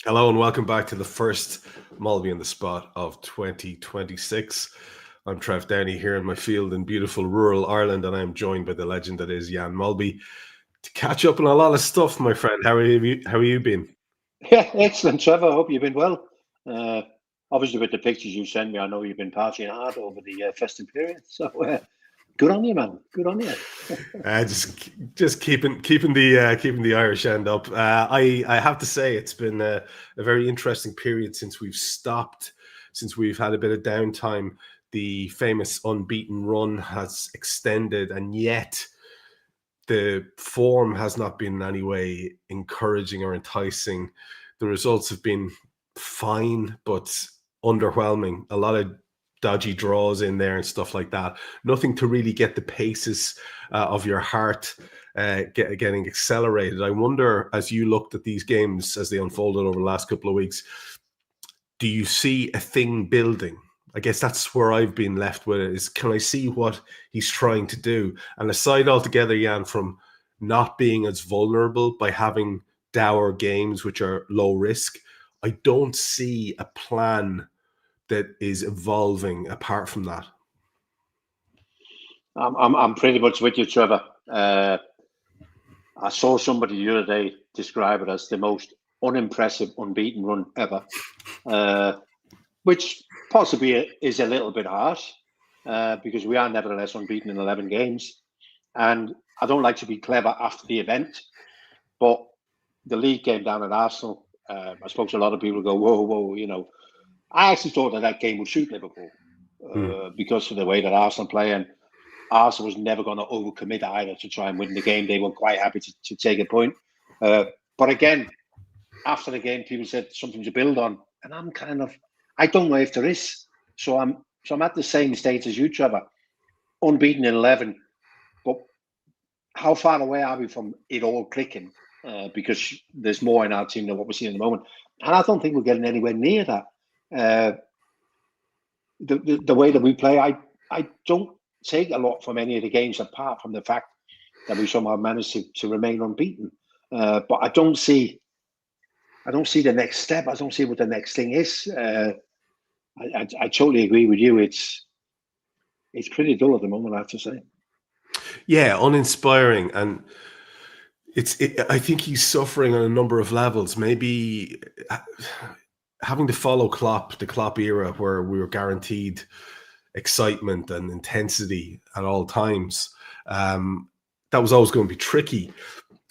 Hello and welcome back to the first Molby On The Spot of 2026. I'm Trev Downey here in my field in beautiful rural Ireland, and I'm joined by the legend that is Jan Mølby to catch up on a lot of stuff, my friend. How are you been? Yeah, excellent, Trevor. I hope you've been well. Obviously, with the pictures you sent me, I know you've been partying hard over the festive period. So, good on you, man. Good on you. Just keeping the Irish end up. I have to say it's been a very interesting period since we've had a bit of downtime. The famous unbeaten run has extended, and yet the form has not been in any way encouraging or enticing. The results have been fine, but underwhelming. A lot of dodgy draws in there and stuff like that. Nothing to really get the paces of your heart getting accelerated. I wonder, as you looked at these games as they unfolded over the last couple of weeks, do you see a thing building? I guess that's where I've been left with it, is can I see what he's trying to do? And aside altogether, Jan, from not being as vulnerable by having dour games, which are low risk, I don't see a plan that is evolving apart from that. I'm pretty much with you, Trevor. I saw somebody the other day describe it as the most unimpressive unbeaten run ever, which possibly is a little bit harsh because we are nevertheless unbeaten in 11 games. And I don't like to be clever after the event, but the league came down at Arsenal. I spoke to a lot of people who go, whoa, you know. I actually thought that game would suit Liverpool because of the way that Arsenal play, and Arsenal was never going to overcommit either to try and win the game. They were quite happy to take a point. But again, after the game, people said something to build on, and I don't know if there is. So I'm at the same state as you, Trevor, unbeaten in 11. But how far away are we from it all clicking? Because there's more in our team than what we're seeing at the moment, and I don't think we're getting anywhere near that. The way that we play, I don't take a lot from any of the games apart from the fact that we somehow managed to remain unbeaten. But I don't see the next step. I don't see what the next thing is. I totally agree with you. It's pretty dull at the moment, I have to say. Yeah, uninspiring, and I think he's suffering on a number of levels. Maybe having to follow the Klopp era, where we were guaranteed excitement and intensity at all times. That was always going to be tricky.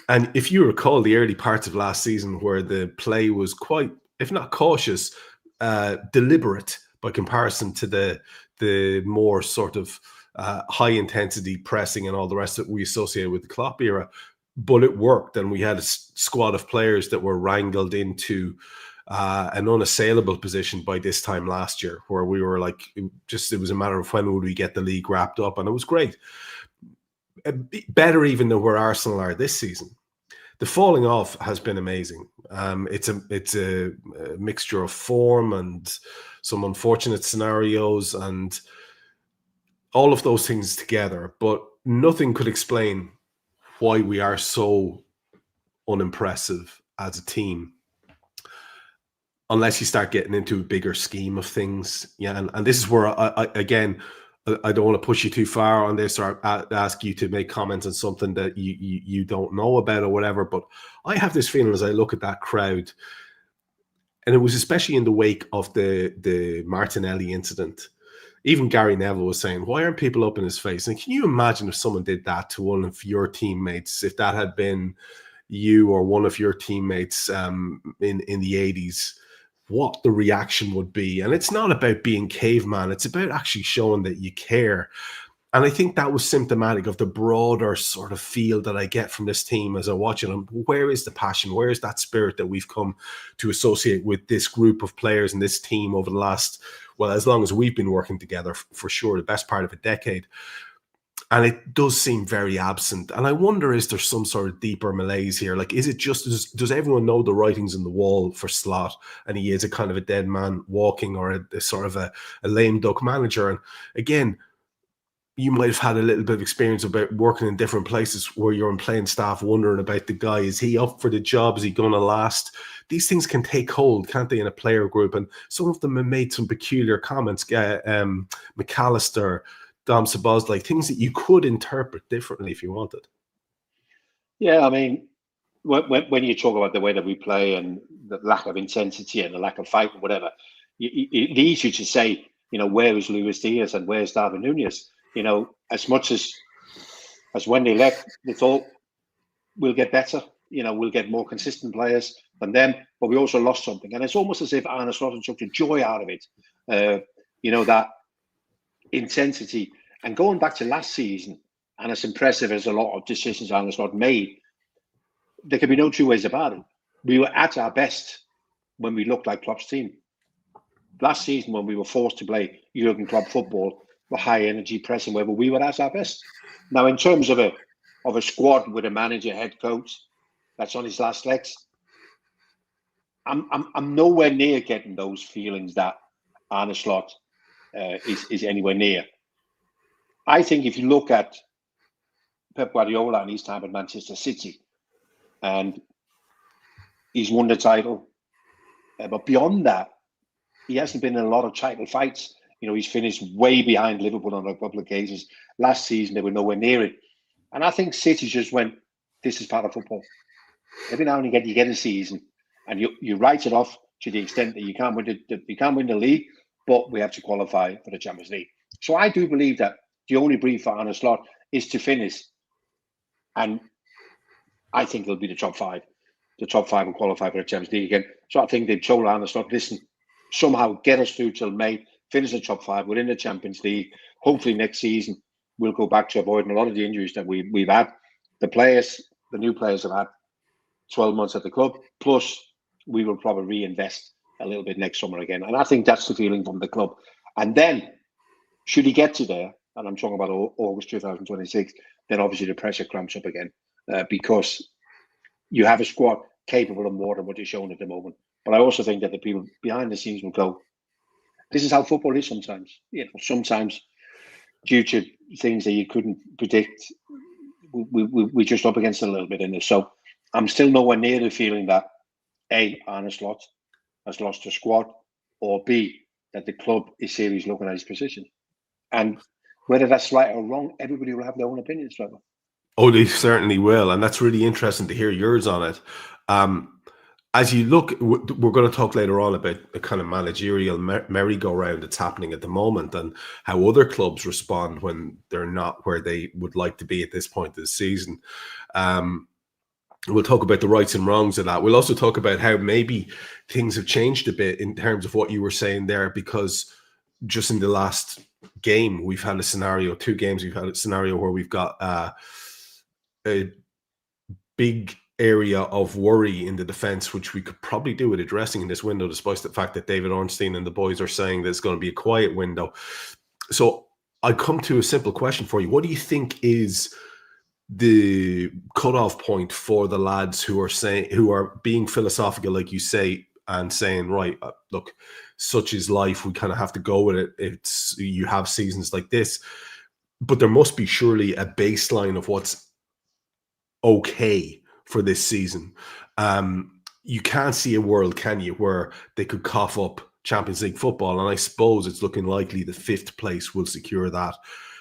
And if you recall the early parts of last season, where the play was quite, if not cautious, deliberate by comparison to the more sort of high intensity pressing and all the rest that we associated with the Klopp era, but it worked, and we had a squad of players that were wrangled into an unassailable position by this time last year, where we were like, it was a matter of when would we get the league wrapped up, and it was great. Better even than where Arsenal are this season. The falling off has been amazing. It's a mixture of form and some unfortunate scenarios and all of those things together, but nothing could explain why we are so unimpressive as a team, unless you start getting into a bigger scheme of things. Yeah, and this is where I don't want to push you too far on this or ask you to make comments on something that you don't know about or whatever, but I have this feeling as I look at that crowd, and it was especially in the wake of the Martinelli incident. Even Gary Neville was saying, why aren't people up in his face? And can you imagine if someone did that to one of your teammates, if that had been you or one of your teammates in the 80s, what the reaction would be? And it's not about being caveman. It's about actually showing that you care. And I think that was symptomatic of the broader sort of feel that I get from this team as I watch it. And where is the passion? Where is that spirit that we've come to associate with this group of players and this team over the last, well, as long as we've been working together, for sure, the best part of a decade. And it does seem very absent. And I wonder, is there some sort of deeper malaise here? Like, is it just, does everyone know the writings on the wall for Slot, and he is a kind of a dead man walking, or a sort of a lame duck manager? And again, you might have had a little bit of experience about working in different places where you're in playing staff wondering about the guy. Is he up for the job? Is he going to last? These things can take hold, can't they, in a player group? And some of them have made some peculiar comments. McAllister, Dom Sabozlai, things that you could interpret differently if you wanted. Yeah, I mean, when you talk about the way that we play and the lack of intensity and the lack of fight and whatever, it's easy to say, where is Luis Diaz and where's Darwin Núñez? As much as when they left, they thought we'll get better. We'll get more consistent players than them, but we also lost something. And it's almost as if Arne Slot took the joy out of it. That intensity. And going back to last season, and as impressive as a lot of decisions Arne Slot made, there can be no two ways about it. We were at our best when we looked like Klopp's team. Last season, when we were forced to play Jurgen Klopp football, the high energy pressing, where we were at our best. Now, in terms of a squad with a manager, head coach that's on his last legs, I'm nowhere near getting those feelings that Arne Slot is anywhere near. I think if you look at Pep Guardiola and his time at Manchester City, and he's won the title, but beyond that, he hasn't been in a lot of title fights. He's finished way behind Liverpool on a couple of occasions. Last season, they were nowhere near it. And I think City just went, this is part of football. Every now and again, you get a season and you write it off to the extent that you can't win the league, but we have to qualify for the Champions League. So I do believe that the only brief for Arne Slot is to finish. And I think it'll be the top five. The top five will qualify for the Champions League again. So I think they've told Arne Slot, listen, somehow get us through till May, finish the top five, we're in the Champions League. Hopefully next season we'll go back to avoiding a lot of the injuries that we've had. The new players have had 12 months at the club, plus we will probably reinvest a little bit next summer again. And I think that's the feeling from the club. And then, should he get to there, and I'm talking about August 2026, then obviously the pressure cramps up again because you have a squad capable of more than what you're showing at the moment. But I also think that the people behind the scenes will go, this is how football is sometimes. Sometimes due to things that you couldn't predict, we're just up against it a little bit in this. So I'm still nowhere near the feeling that A, Arne Slot has lost a squad, or B, that the club is seriously looking at his position. And whether that's right or wrong, everybody will have their own opinions, Trevor. Oh, they certainly will. And that's really interesting to hear yours on it. As you look, we're going to talk later on about a kind of managerial merry-go-round that's happening at the moment and how other clubs respond when they're not where they would like to be at this point of the season. We'll talk about the rights and wrongs of that. We'll also talk about how maybe things have changed a bit in terms of what you were saying there, because just in the last game, we've had a scenario, 2 games, we've had a scenario where we've got a big area of worry in the defense, which we could probably do with addressing in this window, despite the fact that David Ornstein and the boys are saying that it's going to be a quiet window. So I come to a simple question for you. What do you think is the cutoff point for the lads who are being philosophical, like you say, and saying, right, look, such is life, we kind of have to go with it. You have seasons like this, but there must be surely a baseline of what's okay for this season. You can't see a world, can you, where they could cough up Champions League football, and I suppose it's looking likely the 5th place will secure that.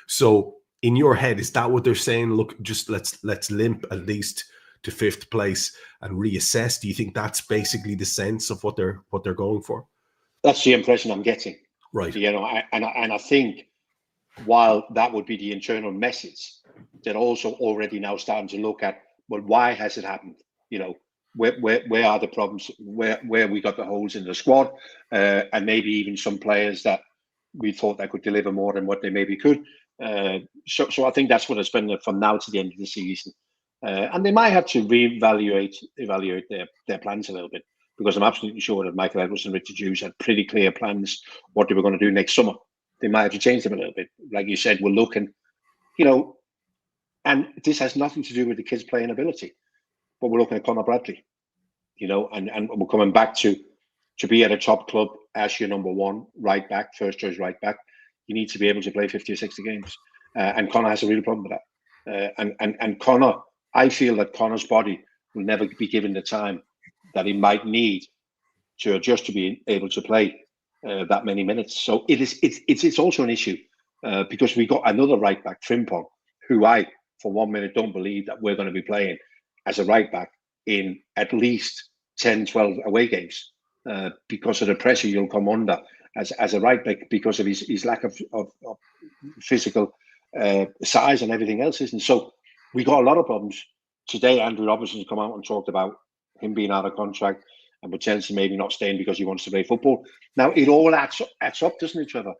So in your head, is that what they're saying? Look, just let's limp at least to 5th place and reassess. Do you think that's basically the sense of what they're going for? That's the impression I'm getting. Right. And I think while that would be the internal message, they're also already now starting to look at, well, why has it happened? Where are the problems? Where we got the holes in the squad, and maybe even some players that we thought that could deliver more than what they maybe could. So I think that's what it's been from now to the end of the season, and they might have to evaluate their plans a little bit, because I'm absolutely sure that Michael Edwards and Richard Hughes had pretty clear plans what they were going to do next summer. They might have to change them a little bit. Like you said, we're looking, and this has nothing to do with the kids' playing ability, but we're looking at Conor Bradley, and we're coming back to be at a top club as your number 1 right back, first choice right back. You need to be able to play 50 or 60 games. and Connor has a real problem with that. And Connor, I feel that Connor's body will never be given the time that he might need to adjust to be able to play that many minutes. So it's also an issue because we got another right back, Frimpong, who I, for 1 minute, don't believe that we're going to be playing as a right back in at least 10, 12 away games because of the pressure you'll come under as a right back because of his lack of physical size and everything else, isn't it? So we got a lot of problems. Today, Andrew Robertson's come out and talked about him being out of contract and potentially maybe not staying because he wants to play football. Now, it all adds up, doesn't it, Trevor,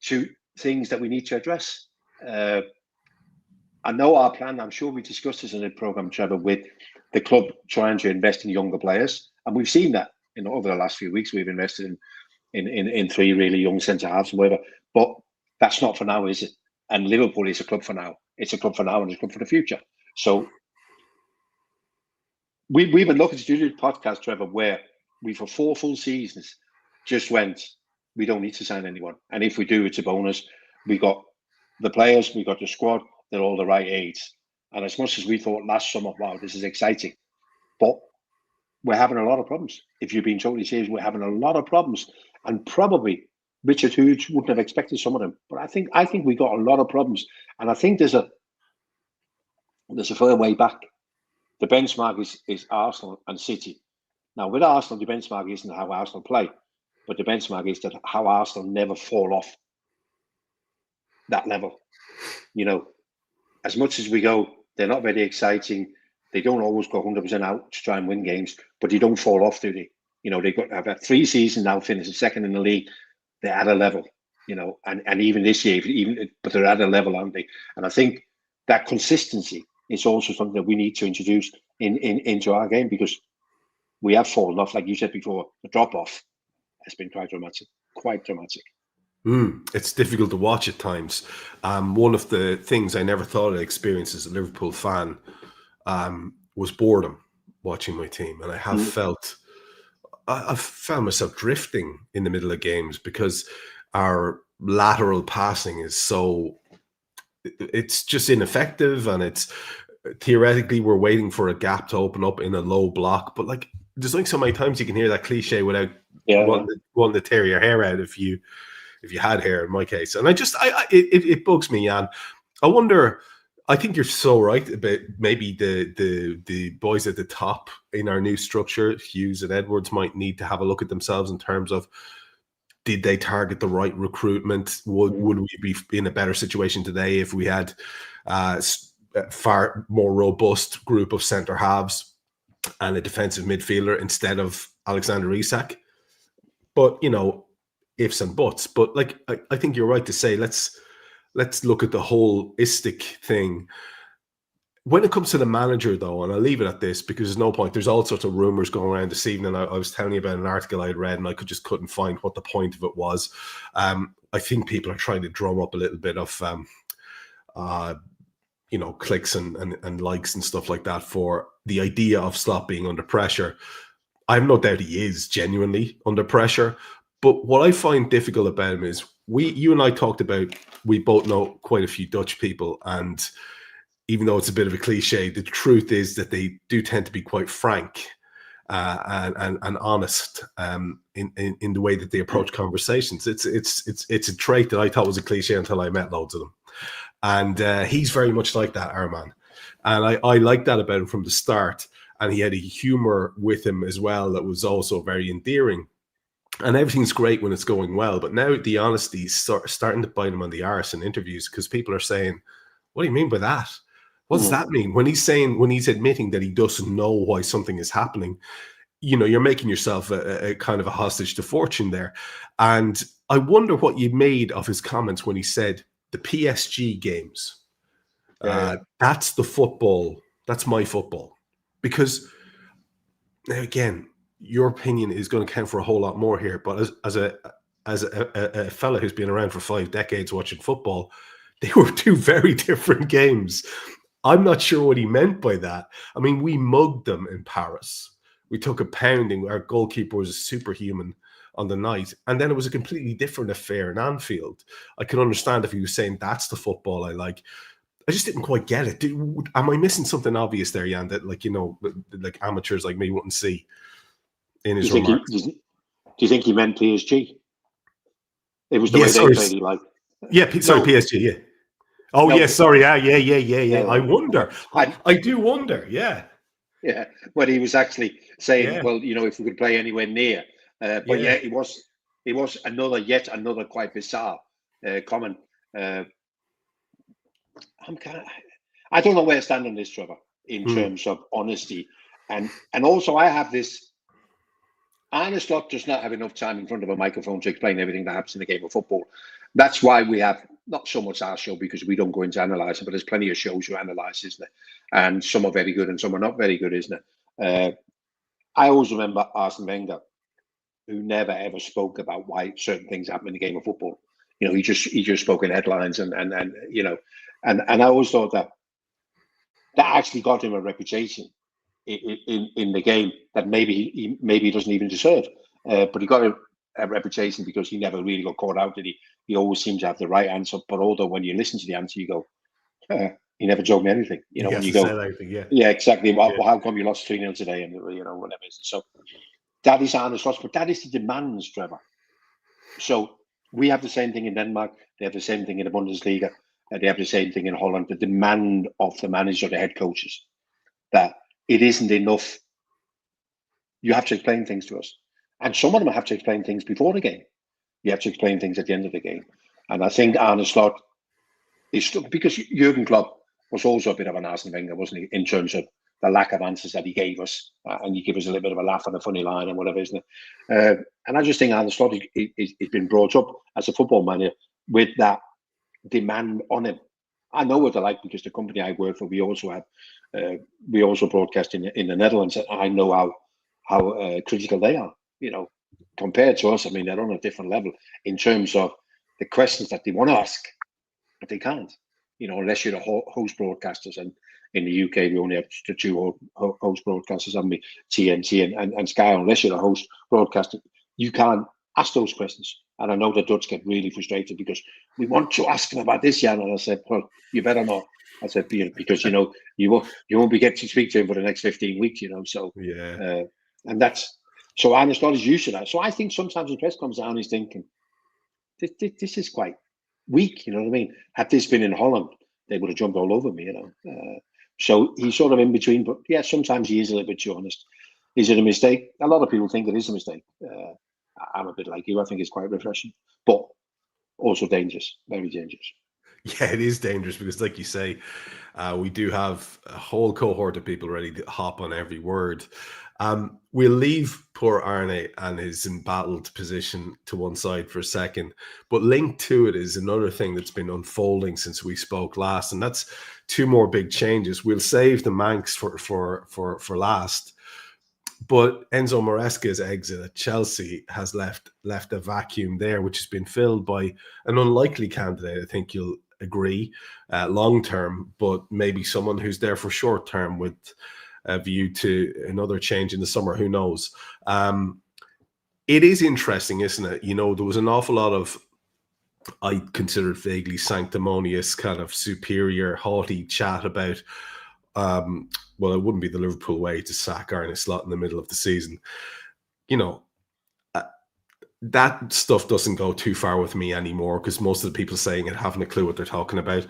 to things that we need to address. I know our plan, I'm sure we discussed this in the programme, Trevor, with the club trying to invest in younger players. And we've seen that over the last few weeks. We've invested in 3 really young centre-halves and whatever. But that's not for now, is it? And Liverpool is a club for now. It's a club for now and it's a club for the future. So we've been looking to do this podcast, Trevor, where we, for 4 full seasons, just went, we don't need to sign anyone. And if we do, it's a bonus. We got the players, we got the squad, they're all the right age. And as much as we thought last summer, wow, this is exciting, but we're having a lot of problems. If you've been totally serious, we're having a lot of problems. And probably Richard Hughes wouldn't have expected some of them. But I think we got a lot of problems. And I think there's a further way back. The benchmark is Arsenal and City. Now, with Arsenal, the benchmark isn't how Arsenal play, but the benchmark is that how Arsenal never fall off that level. You know, as much as we go, they're not very exciting. They don't always go 100% out to try and win games, but they don't fall off, do they? You know, they've got 3 seasons now, finishing second in the league. They're at a level, you know, and even this year, but they're at a level, aren't they? And I think that consistency is also something that we need to introduce into our game, because we have fallen off, like you said before. The drop off has been quite dramatic. It's difficult to watch at times. One of the things I never thought I'd experience as a Liverpool fan was boredom watching my team, and I have I've found myself drifting in the middle of games because our lateral passing is it's just ineffective, and it's theoretically we're waiting for a gap to open up in a low block, but like there's like so many times you can hear that cliche without wanting to tear your hair out if you had hair, in my case. And it bugs me, Jan. I wonder, I think you're so right about maybe the boys at the top in our new structure, Hughes and Edwards, might need to have a look at themselves in terms of, did they target the right recruitment? Would we be in a better situation today if we had a far more robust group of centre halves and a defensive midfielder instead of Alexander Isak? But, you know, ifs and buts. But like, I think you're right to say, let's look at the holistic thing. When it comes to the manager, though, and I'll leave it at this because there's no point. There's all sorts of rumors going around this evening. I was telling you about an article I'd read, and I couldn't find what the point of it was. I think people are trying to drum up a little bit of, clicks and likes and stuff like that for the idea of Slot being under pressure. I have no doubt he is genuinely under pressure. But what I find difficult about him is you and I talked about, we both know quite a few Dutch people, and even though it's a bit of a cliche, the truth is that they do tend to be quite frank and honest in the way that they approach conversations. It's a trait that I thought was a cliche until I met loads of them, and he's very much like that, our man, and I like that about him from the start. And he had a humor with him as well that was also very endearing. And everything's great when it's going well, but now the honesty is starting to bite him on the arse in interviews, because people are saying, "What do you mean by that? What does that mean?" When he's admitting that he doesn't know why something is happening, you know, you're making yourself a kind of a hostage to fortune there. And I wonder what you made of his comments when he said the PSG games. That's the football. That's my football. Because now again, your opinion is going to count for a whole lot more here. But as a fella who's been around for 5 decades watching football, they were 2 very different games. I'm not sure what he meant by that. I mean, we mugged them in Paris. We took a pounding. Our goalkeeper was a superhuman. on the night, and then it was a completely different affair in Anfield. I can understand if he was saying that's the football I like. I just didn't quite get it. Am I missing something obvious there, Jan, that like amateurs like me wouldn't see in his remarks? Do you think he meant PSG? It was the way they played. He like, PSG. Yeah. Oh no, yes, sorry. Yeah. I wonder. I do wonder. Yeah. Yeah. But he was actually saying, well, if we could play anywhere near, but it was yet another quite bizarre comment. I don't know where I stand on this, Trevor, in terms of honesty, and also I have this. Arne Slot does not have enough time in front of a microphone to explain everything that happens in the game of football. That's why we have not so much our show, because we don't go into analysing, but there's plenty of shows who analyse, isn't there? And some are very good and some are not very good, isn't it? I always remember Arsene Wenger, who never ever spoke about why certain things happen in the game of football. He just spoke in headlines and I always thought that actually got him a reputation in the game that maybe he doesn't even deserve, but he got a reputation because he never really got caught out. Did he always seemed to have the right answer, but although when you listen to the answer you go, he never told me anything. When you go, yeah, exactly. Well, how come you lost 3-0 today, and whatever it is. So that is Arne Slot, but that is the demands, Trevor. So we have the same thing in Denmark, they have the same thing in the Bundesliga, they have the same thing in Holland. The demand of the manager, the head coaches, that it isn't enough. You have to explain things to us. And some of them have to explain things before the game. You have to explain things at the end of the game. And I think Arne Slot is stuck, because Jurgen Klopp was also a bit of an Arsene Wenger, wasn't he, in terms of the lack of answers that he gave us. And he gave us a little bit of a laugh and a funny line and whatever, isn't it? And I just think Arne Slot has been brought up as a football manager with that demand on him. I know what they're like, because the company I work for, we also broadcast in the Netherlands. And I know how critical they are, compared to us. I mean, they're on a different level in terms of the questions that they want to ask, but they can't, unless you're the host broadcasters. And in the UK, we only have the two host broadcasters, haven't we? TNT and Sky. Unless you're the host broadcaster, you can't ask those questions. And I know the Dutch get really frustrated because we want to ask them about this, Jan. And I said, well, you better not. I said, because you won't be getting to speak to him for the next 15 weeks, So yeah, and that's so Arne Slot is used to that. So I think sometimes when press comes down, he's thinking, this is quite weak. You know what I mean? Had this been in Holland, they would have jumped all over me. So he's sort of in between. But yeah, sometimes he is a little bit too honest. Is it a mistake? A lot of people think it is a mistake. I'm a bit like you. I think it's quite refreshing, but also dangerous, very dangerous. Yeah, it is dangerous because, like you say, we do have a whole cohort of people ready to hop on every word. We'll leave poor Arne and his embattled position to one side for a second, but linked to it is another thing that's been unfolding since we spoke last, and that's two more big changes. We'll save the Manx for last. But Enzo Maresca's exit at Chelsea has left a vacuum there, which has been filled by an unlikely candidate, I think you'll agree, long term, but maybe someone who's there for short term with a view to another change in the summer. Who knows? It is interesting, isn't it? There was an awful lot of, I considered vaguely sanctimonious, kind of superior, haughty chat about well, it wouldn't be the Liverpool way to sack Arne Slot in the middle of the season. That stuff doesn't go too far with me anymore, because most of the people saying it haven't a clue what they're talking about.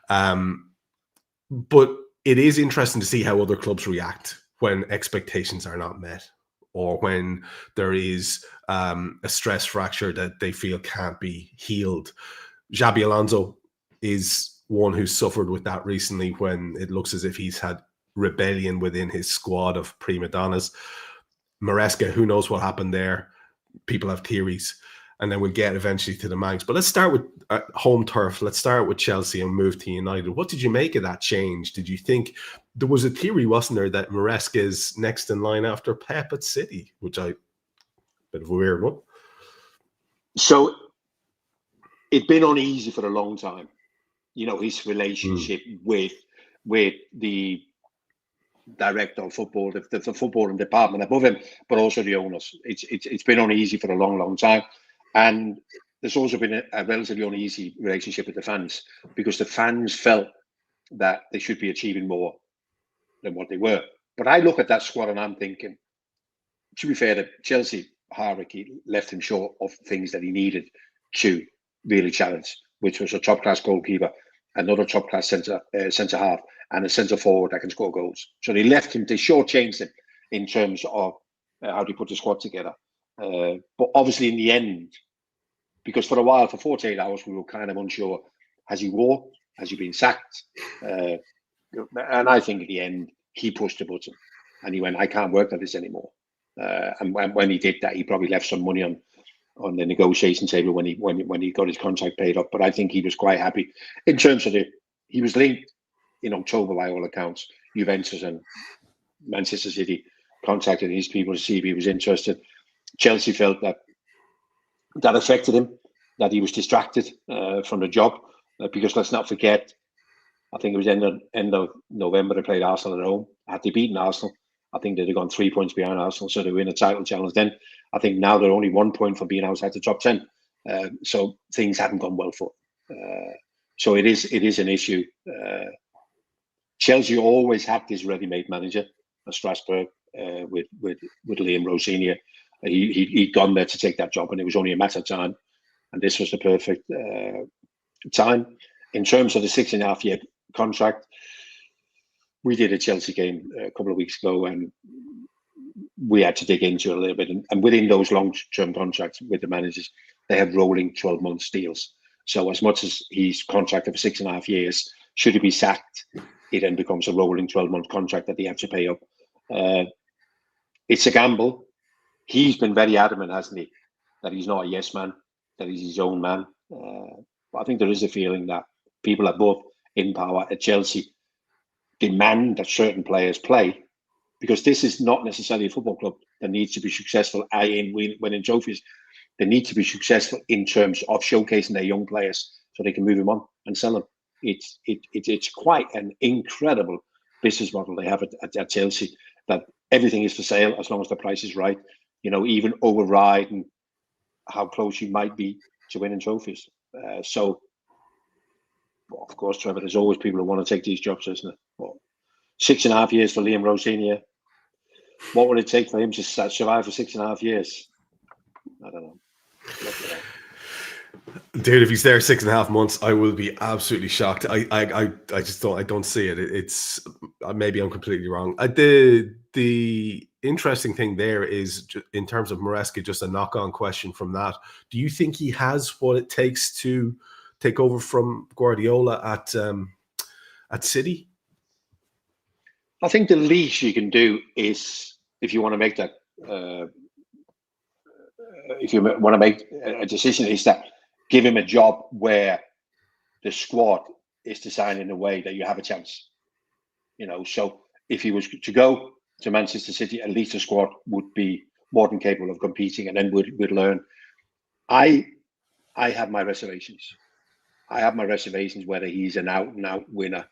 But it is interesting to see how other clubs react when expectations are not met, or when there is a stress fracture that they feel can't be healed. Xabi Alonso is one who's suffered with that recently, when it looks as if he's had rebellion within his squad of prima donnas. Maresca, who knows what happened there? People have theories, and then we'll get eventually to the Manx. But let's start with home turf. Let's start with Chelsea and move to United. What did you make of that change? Did you think there was a theory, wasn't there, that Maresca is next in line after Pep at City, which bit of a weird one. So it'd been uneasy for a long time. His relationship with the director of football, the footballing department above him, but also the owners. It's been uneasy for a long time, and there's also been a relatively uneasy relationship with the fans, because the fans felt that they should be achieving more than what they were. But I look at that squad and I'm thinking, to be fair, the Chelsea hierarchy left him short of things that he needed to really challenge, which was a top-class goalkeeper, another top-class centre half, and a centre forward that can score goals. So they shortchanged him in terms of how they put the squad together. But obviously, in the end, because for a while, for 48 hours, we were kind of unsure: has he walked? Has he been sacked? And I think at the end, he pushed the button, and he went, "I can't work at this anymore." And when he did that, he probably left some money on the negotiation table when he got his contract paid up. But I think he was quite happy in terms of he was linked in October by all accounts. Juventus and Manchester City contacted his people to see if he was interested. Chelsea felt that affected him, that he was distracted from the job, because let's not forget, I think it was end of November they played Arsenal at home. Had they beaten Arsenal, I think they'd have gone 3 points behind Arsenal, so they were in a title challenge then. I think now they're only 1 point from being outside the top 10. So things hadn't gone well for them. So it is an issue. Chelsea always had this ready-made manager at Strasbourg with Liam Rosenior. He'd gone there to take that job, and it was only a matter of time. And this was the perfect time. In terms of the 6.5-year contract, we did a Chelsea game a couple of weeks ago, and we had to dig into it a little bit. And within those long-term contracts with the managers, they have rolling 12-month deals. So as much as he's contracted for 6.5 years, should he be sacked, it then becomes a rolling 12-month contract that they have to pay up. It's a gamble. He's been very adamant, hasn't he, that he's not a yes man, that he's his own man. But I think there is a feeling that people above in power at Chelsea demand that certain players play, because this is not necessarily a football club that needs to be successful in winning trophies. They need to be successful in terms of showcasing their young players so they can move them on and sell them. It's quite an incredible business model they have at Chelsea, that everything is for sale as long as the price is right. You know, even overriding how close you might be to winning trophies. So, well, of course, Trevor, there's always people who want to take these jobs, isn't it? Well, 6.5 years for Liam Rosenior. What would it take for him to survive for 6.5 years? I don't know. Dude, if he's there 6.5 months, I will be absolutely shocked. I just don't see it. It's maybe I'm completely wrong. The interesting thing there is, in terms of Maresca, just a knock-on question from that. Do you think he has what it takes to take over from Guardiola at City? I think the least you can do is, if you want to make that, if you want to make a decision, is that give him a job where the squad is designed in a way that you have a chance. You know, so if he was to go to Manchester City, at least the squad would be more than capable of competing, and then we'd learn. I have my reservations. I have my reservations whether he's an out-and-out winner.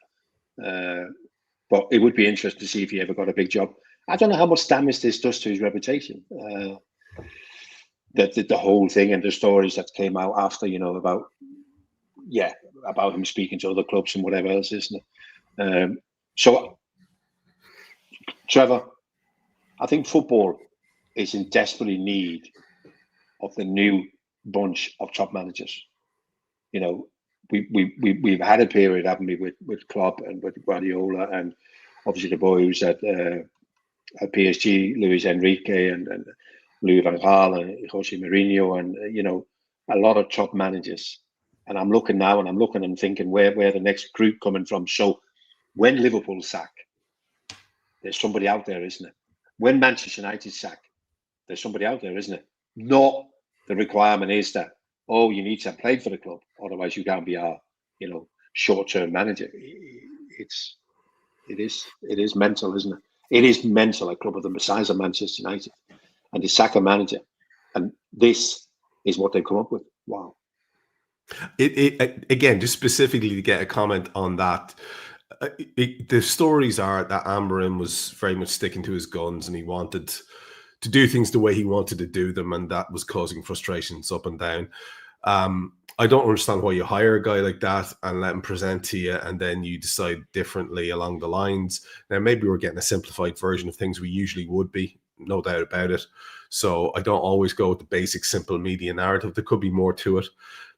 But it would be interesting to see if he ever got a big job. I don't know how much damage this does to his reputation. The whole thing and the stories that came out after, you know, about him speaking to other clubs and whatever else, isn't it? So, Trevor, I think football is in desperately need of the new bunch of top managers. You know, we've had a period, haven't we, with Klopp and with Guardiola, and obviously the boys at PSG, Luis Enrique and Louis van Gaal and Jose Mourinho, and you know, a lot of top managers. And I'm looking now, and I'm looking and thinking where the next group coming from. So when Liverpool sack, there's somebody out there, isn't it? When Manchester United sack, there's somebody out there, isn't it? Not the requirement is that, oh, you need to have played for the club, otherwise you can't be our, you know, short-term manager. It is mental, isn't it? It is mental, a club of the size of Manchester United, and they sack a manager, and this is what they've come up with. Wow. It again, just specifically to get a comment on that. The stories are that Amorim was very much sticking to his guns, and he wanted to do things the way he wanted to do them, and that was causing frustrations up and down. I don't understand why you hire a guy like that and let him present to you, and then you decide differently along the lines. Now, maybe we're getting a simplified version of things we usually would be, no doubt about it. So I don't always go with the basic, simple media narrative. There could be more to it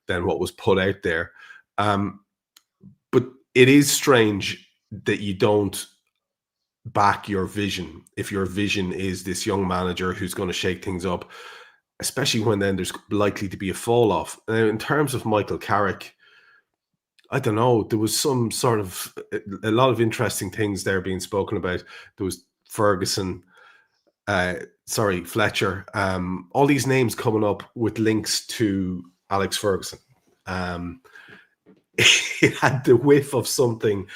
than what was put out there. But it is strange that you don't back your vision if your vision is this young manager who's going to shake things up, especially when then there's likely to be a fall off. Now, in terms of Michael Carrick, I don't know, there was some sort of a lot of interesting things there being spoken about. There was Ferguson, Fletcher, all these names coming up with links to Alex Ferguson. It had the whiff of something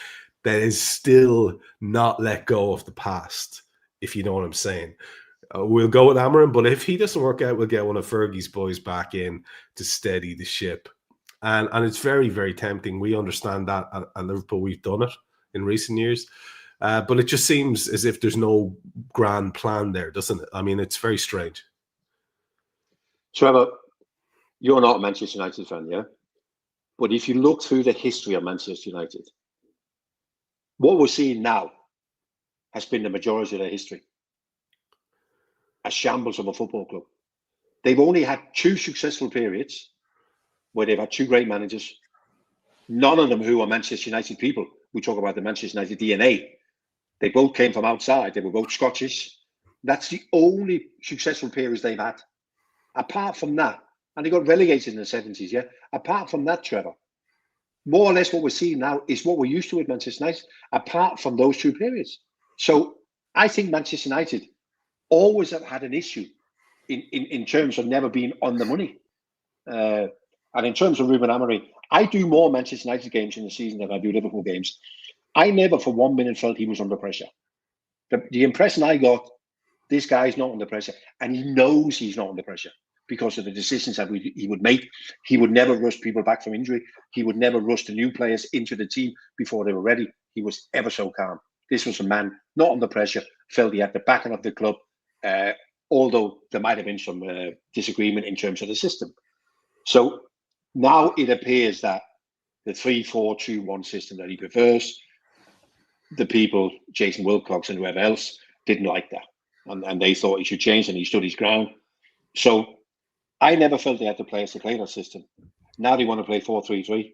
that is still not let go of the past, if you know what I'm saying. We'll go with Amorim, but if he doesn't work out, we'll get one of Fergie's boys back in to steady the ship. And it's very, very tempting. We understand that at Liverpool. We've done it in recent years. But it just seems as if there's no grand plan there, doesn't it? I mean, it's very strange. Trevor, you're not a Manchester United fan, yeah? But if you look through the history of Manchester United, what we're seeing now has been the majority of their history. A shambles of a football club. They've only had 2 successful periods where they've had 2 great managers. None of them who are Manchester United people. We talk about the Manchester United DNA. They both came from outside. They were both Scottish. That's the only successful periods they've had. Apart from that, and they got relegated in the 70s, yeah? Apart from that, Trevor, more or less what we're seeing now is what we're used to with Manchester United, apart from those 2 periods. So I think Manchester United always have had an issue in terms of never being on the money. And in terms of Ruben Amorim, I do more Manchester United games in the season than I do Liverpool games. I never for 1 minute felt he was under pressure. The impression I got, this guy's not under pressure, and he knows he's not under pressure because of the decisions that he would make. He would never rush people back from injury. He would never rush the new players into the team before they were ready. He was ever so calm. This was a man not under pressure, felt he had the backing of the club, although there might have been some disagreement in terms of the system. So now it appears that the 3-4-2-1 system that he prefers, the people, Jason Wilcox and whoever else, didn't like that. And they thought he should change, and he stood his ground. So I never felt they had the players to play that system. Now they want to play 4-3-3.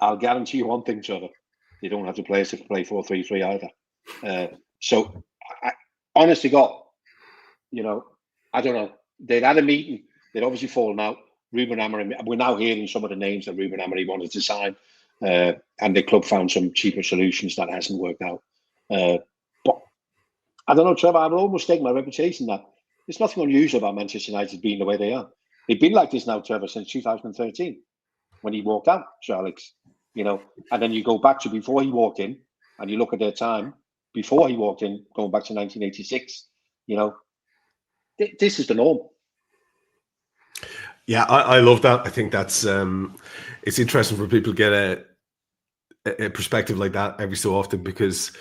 I'll guarantee you one thing, Trevor. They don't have the players to play 4-3-3 either. So I honestly got, I don't know. They'd had a meeting. They'd obviously fallen out. Ruben Amorim, we're now hearing some of the names that Ruben Amorim wanted to sign. And the club found some cheaper solutions that hasn't worked out. But I don't know, Trevor, I would almost take my reputation that there's nothing unusual about Manchester United being the way they are. They've been like this now, Trevor, since 2013 when he walked out, Sir Alex. And then you go back to before he walked in and you look at their time before he walked in, going back to 1986, this is the norm. Yeah, I love that. I think that's it's interesting for people to get a perspective like that every so often, because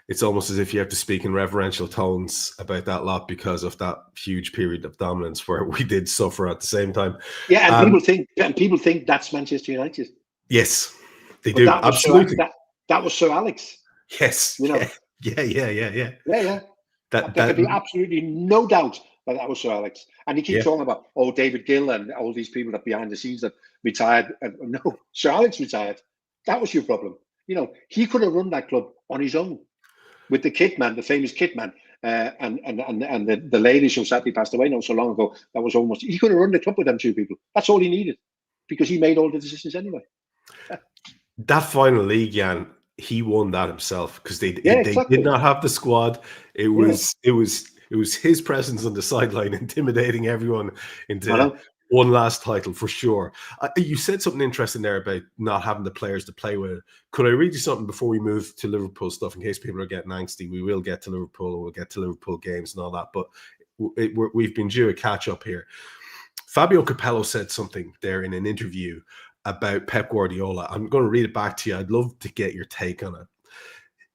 it's almost as if you have to speak in reverential tones about that lot because of that huge period of dominance where we did suffer at the same time. Yeah, and people think that's Manchester United. Yes, they do. Absolutely. That was Sir Alex. Yes. Yeah. Yeah. There could be absolutely no doubt that was Sir Alex. And you keep talking about, David Gill and all these people that behind the scenes that retired. No, Sir Alex retired. That was your problem. He could have run that club on his own with the kit man, the famous kit man, and the ladies who sadly passed away not so long ago. That was almost, he could have run the club with them 2 people. That's all he needed, because he made all the decisions anyway. That final league, Jan, he won that himself because they exactly. did not have the squad. It was his presence on the sideline intimidating everyone into one last title for sure. You said something interesting there about not having the players to play with. Could I read you something before we move to Liverpool stuff in case people are getting angsty? We will get to Liverpool, we'll get to Liverpool games and all that, but we've been due a catch up here. Fabio Capello said something there in an interview about Pep Guardiola. I'm going to read it back to you. I'd love to get your take on it.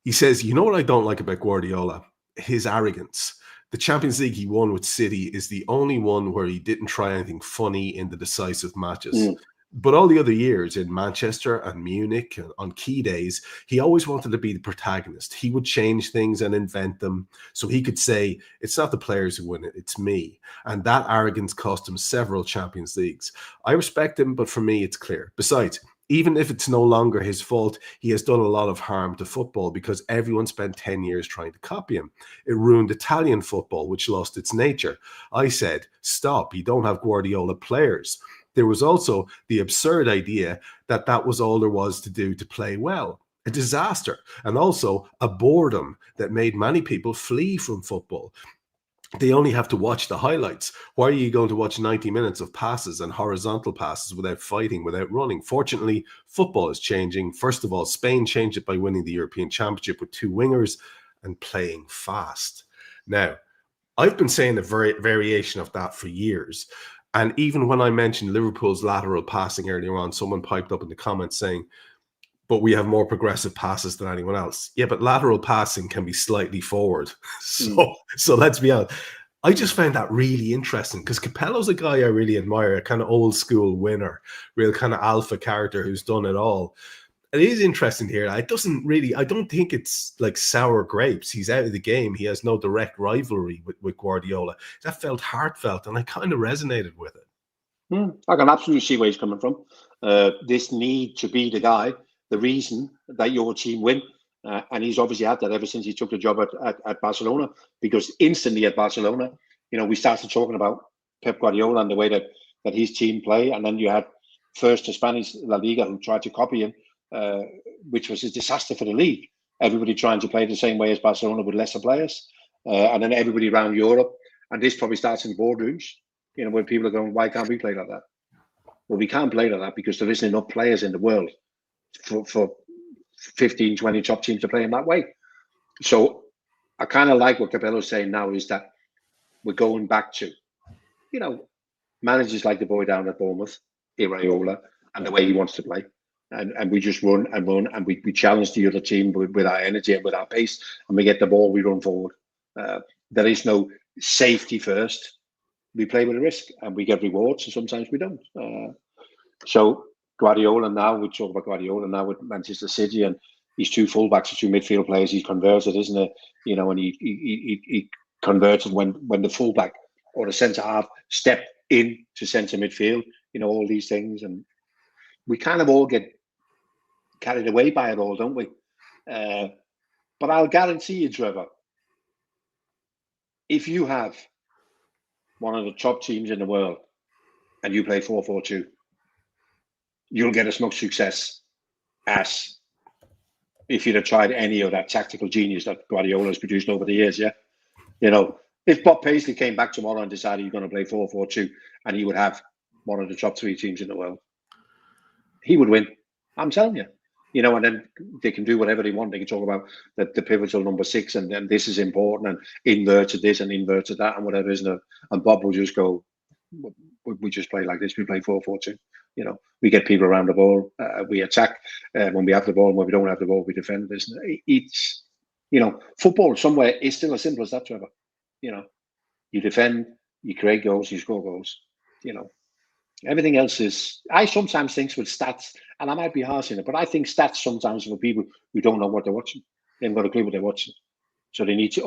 He says, you know what I don't like about Guardiola? His arrogance. The Champions League he won with City is the only one where he didn't try anything funny in the decisive matches. Mm. But all the other years in Manchester and Munich and on key days, he always wanted to be the protagonist. He would change things and invent them so he could say, it's not the players who win it, it's me. And that arrogance cost him several Champions Leagues. I respect him, but for me, it's clear. Besides, even if it's no longer his fault, he has done a lot of harm to football because everyone spent 10 years trying to copy him. It ruined Italian football, which lost its nature. I said, stop, you don't have Guardiola players. There was also the absurd idea that that was all there was to do to play well. A disaster, and also a boredom that made many people flee from football. They only have to watch the highlights. Why are you going to watch 90 minutes of passes and horizontal passes without fighting, without running? Fortunately, football is changing. First of all, Spain changed it by winning the European Championship with 2 wingers and playing fast. Now, I've been saying a variation of that for years. And even when I mentioned Liverpool's lateral passing earlier on, someone piped up in the comments saying, but we have more progressive passes than anyone else. Yeah, but lateral passing can be slightly forward. So let's be honest. I just found that really interesting because Capello's a guy I really admire, a kind of old school winner, real kind of alpha character who's done it all. It is interesting to hear that. It doesn't really, I don't think it's like sour grapes. He's out of the game. He has no direct rivalry with Guardiola. That felt heartfelt and I kind of resonated with it. I can absolutely see where he's coming from. This need to be the guy, the reason that your team win. And he's obviously had that ever since he took the job at Barcelona, because instantly at Barcelona, we started talking about Pep Guardiola and the way that his team play. And then you had first the Spanish La Liga who tried to copy him, which was a disaster for the league. Everybody trying to play the same way as Barcelona with lesser players. And then everybody around Europe. And this probably starts in boardrooms, where people are going, why can't we play like that? Well, we can't play like that because there isn't enough players in the world for 15, 20 top teams to play in that way. So I kind of like what Capello's saying now is that we're going back to, managers like the boy down at Bournemouth, Iraola, and the way he wants to play. And we just run and we challenge the other team with our energy and with our pace, and we get the ball, we run forward. There is no safety first. We play with a risk and we get rewards, and sometimes we don't. So Guardiola now, we talk about Guardiola now with Manchester City, and his 2 fullbacks, 2 midfield players, he's converted, isn't it? And he converted when the fullback or the centre half step in to centre midfield, all these things. And we kind of all get carried away by it all, don't we? But I'll guarantee you, Trevor, if you have one of the top teams in the world and you play 4-4-2, you'll get as much success as if you'd have tried any of that tactical genius that Guardiola has produced over the years. Yeah, if Bob Paisley came back tomorrow and decided he's going to play 4-4-2, and he would have one of the top 3 teams in the world, he would win. I'm telling you. And then they can do whatever they want. They can talk about the pivotal number 6, and then this is important, and inverted this and inverted that, and whatever, isn't it? And Bob will just go, we just play like this. We play 4-4-2. We get people around the ball. We attack when we have the ball, and when we don't have the ball, we defend. It's football somewhere is still as simple as that, Trevor. You defend, you create goals, you score goals. Everything else is. I sometimes think with stats, and I might be harsh in it, but I think stats sometimes for people who don't know what they're watching. They haven't got a clue what they're watching, so they need to.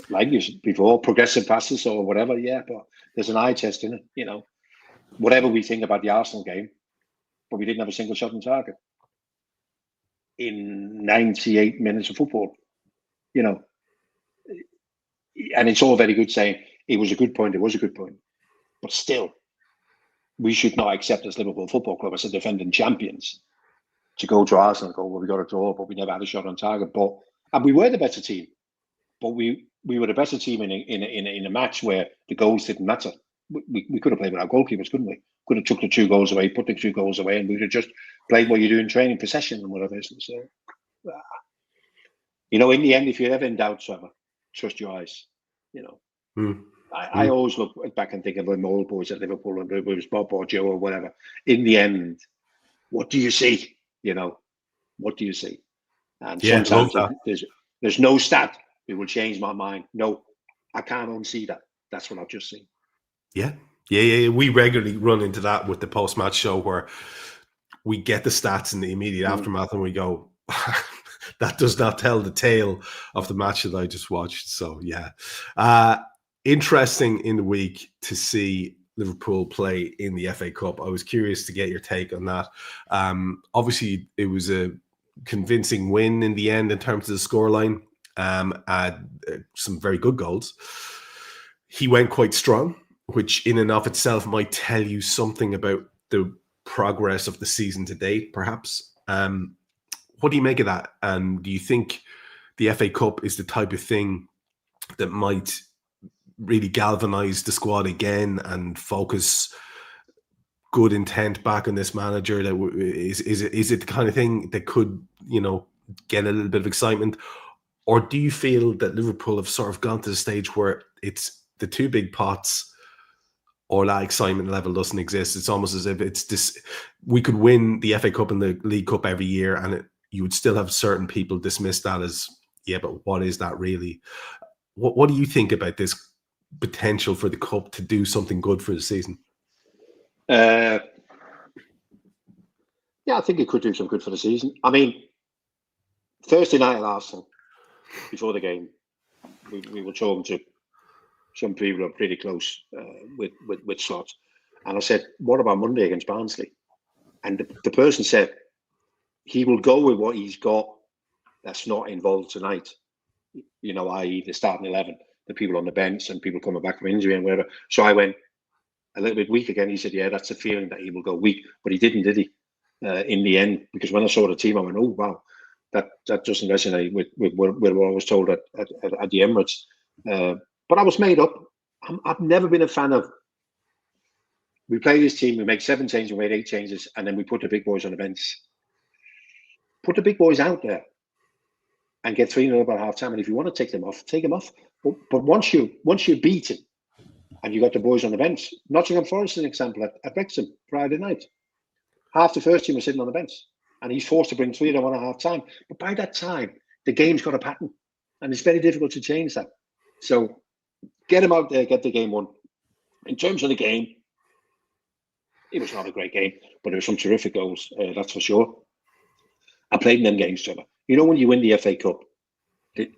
Like you said before, progressive passes or whatever. Yeah, but there's an eye test in it. Whatever we think about the Arsenal game, but we didn't have a single shot on target in 98 minutes of football. And it's all very good saying it was a good point. It was a good point. But still, we should not accept as Liverpool Football Club, as the defending champions, to go to Arsenal and go, well, we got a draw, but we never had a shot on target. And we were the better team, but we were the better team in a match where the goals didn't matter. We could have played with our goalkeepers, couldn't we? Could have took the 2 goals away, put the 2 goals away, and we would have just played what you do in training, possession and whatever. So, in the end, if you're ever in doubt, Trevor, trust your eyes. I always look back and think about my old boys at Liverpool, and it was Bob or Joe or whatever. In the end, what do you see? What do you see? And Yeah, love sometimes that. there's no stat that will change my mind. No, I can't unsee that. That's what I've just seen. Yeah. We regularly run into that with the post-match show where we get the stats in the immediate aftermath and we go, that does not tell the tale of the match that I just watched. So, yeah. Interesting in the week to see Liverpool play in the FA Cup. I was curious to get your take on that. Obviously, it was a convincing win in the end in terms of the scoreline. Some very good goals. He went quite strong, which in and of itself might tell you something about the progress of the season to date, perhaps. What do you make of that? And do you think the FA Cup is the type of thing that might really galvanize the squad again and focus good intent back on this manager? That is it the kind of thing that could, get a little bit of excitement? Or do you feel that Liverpool have sort of gone to the stage where it's the two big pots, or that excitement level doesn't exist? It's almost as if it's this. We could win the FA Cup and the League Cup every year, and you would still have certain people dismiss that as, yeah, but what is that really? What do you think about this potential for the Cup to do something good for the season? Yeah, I think it could do some good for the season. I mean, Thursday night at Arsenal, before the game, we were talking to some people who are pretty close with Slot. And I said, what about Monday against Barnsley? And the person said, he will go with what he's got that's not involved tonight. I.e. the starting 11, the people on the bench and people coming back from injury and whatever. So I went a little bit weak again. He said, yeah, that's the feeling that he will go weak. But he didn't, did he? In the end, because when I saw the team, I went, oh, wow, that doesn't resonate with what I was told at the Emirates. But I was made up. I've never been a fan of, we play this team, we make 7 changes, we made 8 changes, and then we put the big boys on the bench. Put the big boys out there and get 3-0 about half time. And if you want to take them off, take them off. But once you're beaten and you got the boys on the bench, Nottingham Forest is an example at Wrexham Friday night. Half the first team was sitting on the bench, and he's forced to bring 3 of them at half time. But by that time, the game's got a pattern, and it's very difficult to change that. So get him out there, get the game won. In terms of the game, it was not a great game, but there were some terrific goals, that's for sure. I played in them games, Trevor. When you win the FA Cup,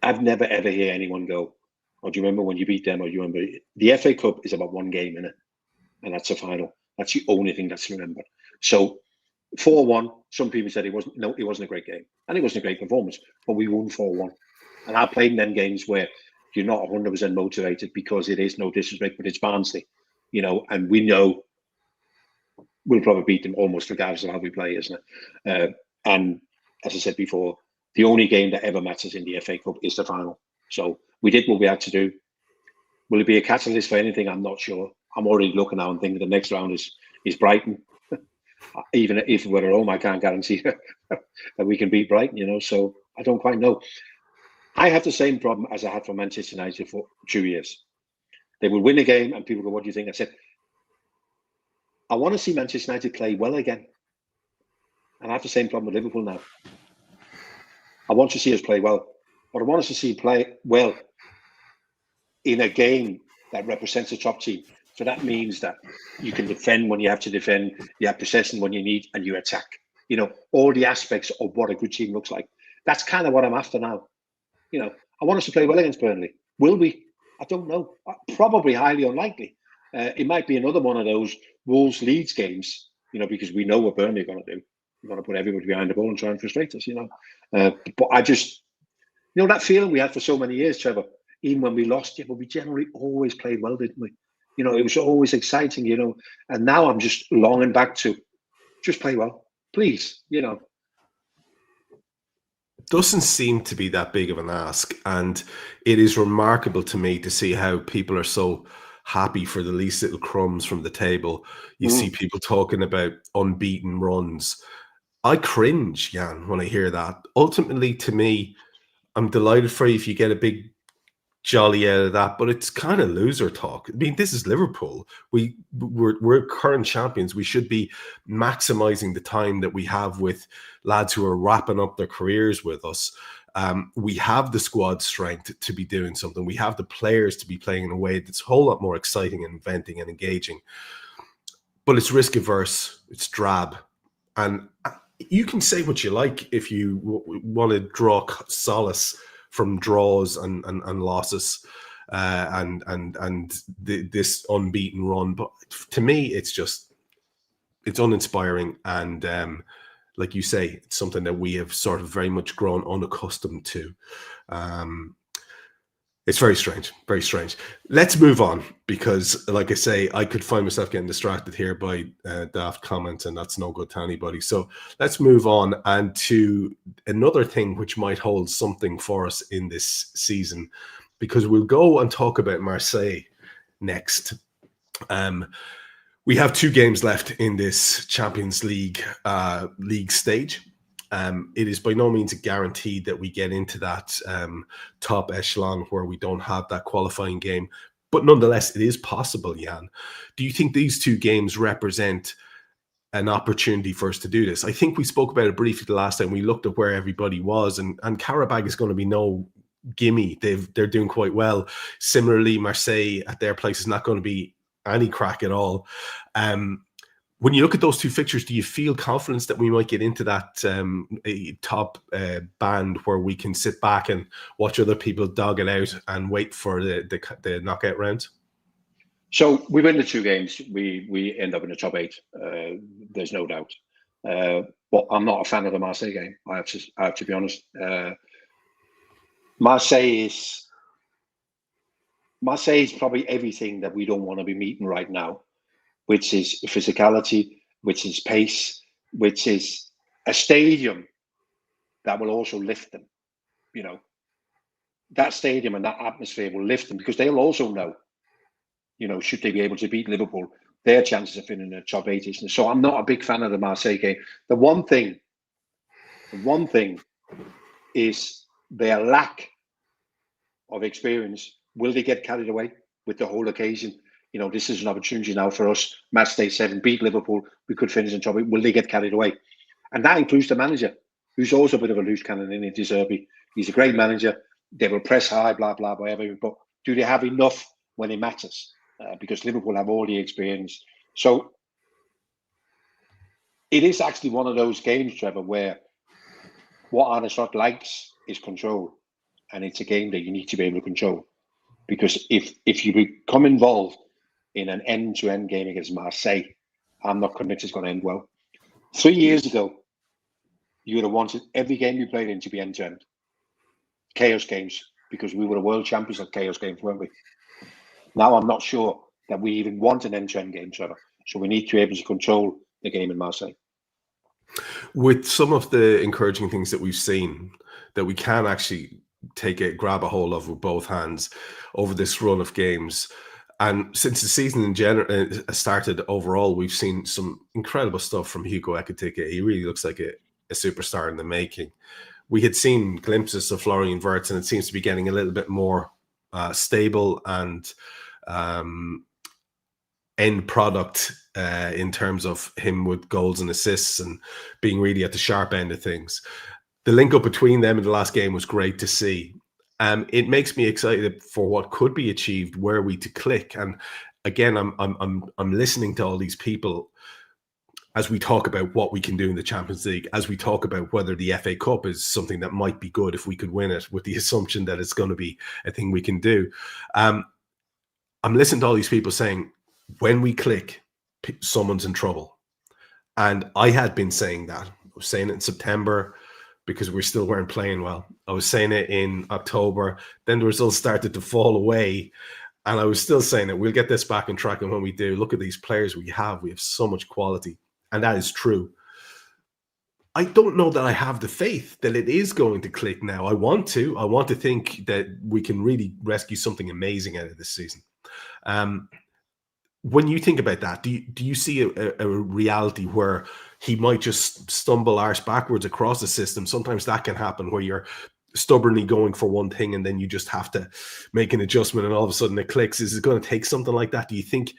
I've never ever hear anyone go, oh, do you remember when you beat them? Or do you remember? The FA Cup is about one game, innit? And that's the final. That's the only thing that's remembered. So 4-1, some people said it wasn't a great game. And it wasn't a great performance, but we won 4-1. And I played in them games where you're not 100% motivated because it is, no disrespect, but it's Barnsley, and we know we'll probably beat them almost regardless of how we play, isn't it? And as I said before, the only game that ever matters in the FA Cup is the final. So we did what we had to do. Will it be a catalyst for anything? I'm not sure. I'm already looking now and thinking the next round is Brighton. Even if we're at home, I can't guarantee that we can beat Brighton, so I don't quite know. I have the same problem as I had for Manchester United for 2 years. They would win a game and people go, what do you think? I said, I want to see Manchester United play well again. And I have the same problem with Liverpool now. I want to see us play well, but I want us to see play well in a game that represents a top team. So that means that you can defend when you have to defend, you have possession when you need, and you attack. All the aspects of what a good team looks like. That's kind of what I'm after now. I want us to play well against Burnley. Will we? I don't know. Probably highly unlikely. It might be another one of those Wolves-Leeds games, because we know what Burnley are going to do. We're going to put everybody behind the ball and try and frustrate us, But I just, that feeling we had for so many years, Trevor, even when we lost, but we generally always played well, didn't we? It was always exciting, and now I'm just longing back to just play well, please, Doesn't seem to be that big of an ask, and it is remarkable to me to see how people are so happy for the least little crumbs from the table. You see people talking about unbeaten runs. I cringe, Jan, when I hear that. Ultimately, to me, I'm delighted for you if you get a big jolly out of that, but it's kind of loser talk. I mean, this is Liverpool. We're current champions. We should be maximizing the time that we have with lads who are wrapping up their careers with us. We have the squad strength to be doing something. We have the players to be playing in a way that's a whole lot more exciting and inventing and engaging. But it's risk averse. It's drab. And you can say what you like if you want to draw solace from draws and losses this unbeaten run. But to me, it's uninspiring. And like you say, it's something that we have sort of very much grown unaccustomed to. It's very strange, very strange. Let's move on because, like I say, I could find myself getting distracted here by daft comments, and that's no good to anybody. So let's move on and to another thing which might hold something for us in this season, because we'll go and talk about Marseille next. We have 2 games left in this Champions League stage. It is by no means a guarantee that we get into that top echelon where we don't have that qualifying game. But nonetheless, it is possible, Jan. Do you think these 2 games represent an opportunity for us to do this? I think we spoke about it briefly the last time. We looked at where everybody was, and Karabag is going to be no gimme. They're doing quite well. Similarly, Marseille at their place is not going to be any crack at all. When you look at those 2 fixtures, do you feel confidence that we might get into that top band where we can sit back and watch other people dog it out and wait for the knockout rounds? So we win the 2 games. We end up in the top 8. There's no doubt. But I'm not a fan of the Marseille game. I have to be honest. Marseille is probably everything that we don't want to be meeting right now, which is physicality, which is pace, which is a stadium that will also lift them. You know, that stadium and that atmosphere will lift them because they'll also know, you know, should they be able to beat Liverpool, their chances of finishing in the top 8 is. So I'm not a big fan of the Marseille game. The one thing is their lack of experience. Will they get carried away with the whole occasion? You know, this is an opportunity now for us. Match day 7, beat Liverpool. We could finish in top 8. Will they get carried away? And that includes the manager, who's also a bit of a loose cannon in it, De Zerbi. He's a great manager. They will press high, blah, blah, whatever. But do they have enough when it matters? Because Liverpool have all the experience. So it is actually one of those games, Trevor, where what Arne Slot likes is control. And it's a game that you need to be able to control. Because if you become involved in an end-to-end game against Marseille, I'm not convinced it's going to end well. 3 years ago, you would have wanted every game you played in to be end-to-end. Chaos games, because we were the world champions at chaos games, weren't we? Now I'm not sure that we even want an end-to-end game, Trevor. So we need to be able to control the game in Marseille. With some of the encouraging things that we've seen, that we can actually grab a hold of with both hands over this run of games. And since the season in general started overall, we've seen some incredible stuff from Hugo Ekitike. He really looks like a superstar in the making. We had seen glimpses of Florian Wirtz, and it seems to be getting a little bit more stable and end product in terms of him with goals and assists and being really at the sharp end of things. The link up between them in the last game was great to see. It makes me excited for what could be achieved were we to click. And again, I'm listening to all these people as we talk about what we can do in the Champions League, as we talk about whether the FA Cup is something that might be good if we could win it, with the assumption that it's going to be a thing we can do. I'm listening to all these people saying, when we click, someone's in trouble. And I had been saying that. I was saying it in September, because we still weren't playing well. I was saying it in October. Then the results started to fall away. And I was still saying that we'll get this back on track. And when we do, look at these players we have so much quality. And that is true. I don't know that I have the faith that it is going to click now. I want to think that we can really rescue something amazing out of this season. When you think about that, do you see a reality where he might just stumble arse backwards across the system? Sometimes that can happen, where you're stubbornly going for one thing and then you just have to make an adjustment and all of a sudden it clicks? Is it going to take something like that? Do you think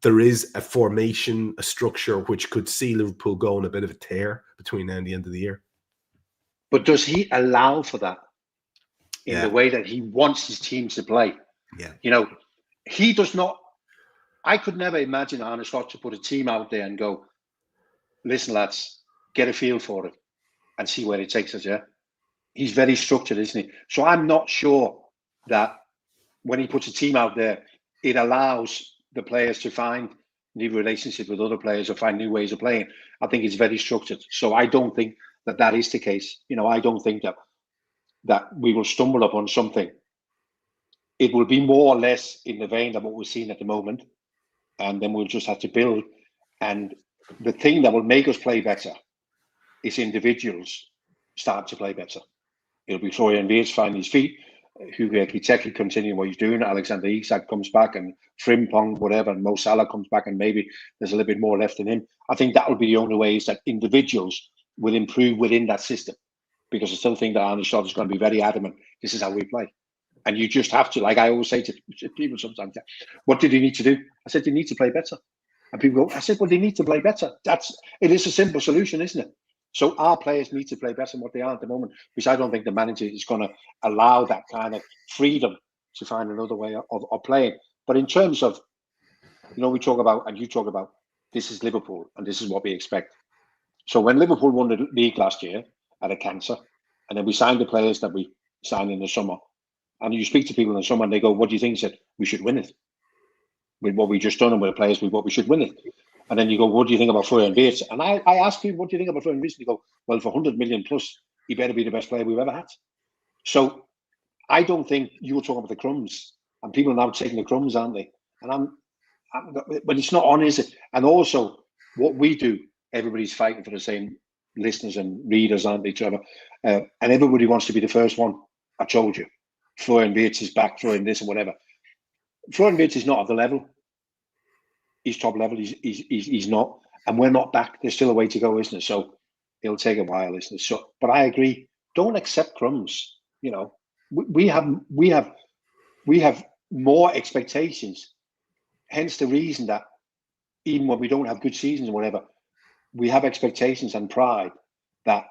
there is a formation, a structure which could see Liverpool go on a bit of a tear between now and the end of the year? But does he allow for that in Yeah. the way that he wants his team to play? Yeah. You know, he does not. I could never imagine Arne Slot to put a team out there and go, listen, lads, get a feel for it and see where it takes us, yeah? He's very structured, isn't he? So I'm not sure that when he puts a team out there, it allows the players to find new relationships with other players or find new ways of playing. I think it's very structured. So I don't think that that is the case. You know, I don't think that we will stumble upon something. It will be more or less in the vein of what we're seeing at the moment. And then we'll just have to build. And the thing that will make us play better is individuals start to play better. It'll be Florian Wirtz finding his feet, Hugo Ekiteke continuing what he's doing, Alexander Isak comes back, and Frimpong, whatever, and Mo Salah comes back, and maybe there's a little bit more left in him. I think that will be the only way is that individuals will improve within that system, because I still think that Arne Slot is going to be very adamant, this is how we play. And you just have to, like I always say to people sometimes, what did you need to do? I said, you need to play better. And people go, I said, well, they need to play better. It is a simple solution, isn't it? So our players need to play better than what they are at the moment, because I don't think the manager is going to allow that kind of freedom to find another way of playing. But in terms of, you know, we talk about, and you talk about, this is Liverpool and this is what we expect. So when Liverpool won the league last year at a cancer, and then we signed the players that we signed in the summer, and you speak to people in the summer and they go, what do you think? Said, we should win it. With what we just done and with the players, with what we should win it. And then you go, what do you think about Florian Wirtz? And I ask people, what do you think about Florian Wirtz? And you go, well, for 100 million plus, he better be the best player we've ever had. So I don't think you were talking about the crumbs, and people are now taking the crumbs, aren't they? And but it's not on, is it? And also, what we do, everybody's fighting for the same listeners and readers, aren't they, Trevor? And everybody wants to be the first one. I told you, Florian Wirtz is back, Florian this and whatever. Florian Wirtz is not at the level. He's top level. He's not, and we're not back. There's still a way to go, isn't it? So it'll take a while, isn't it? So, but I agree. Don't accept crumbs. You know, we have more expectations. Hence the reason that even when we don't have good seasons or whatever, we have expectations and pride that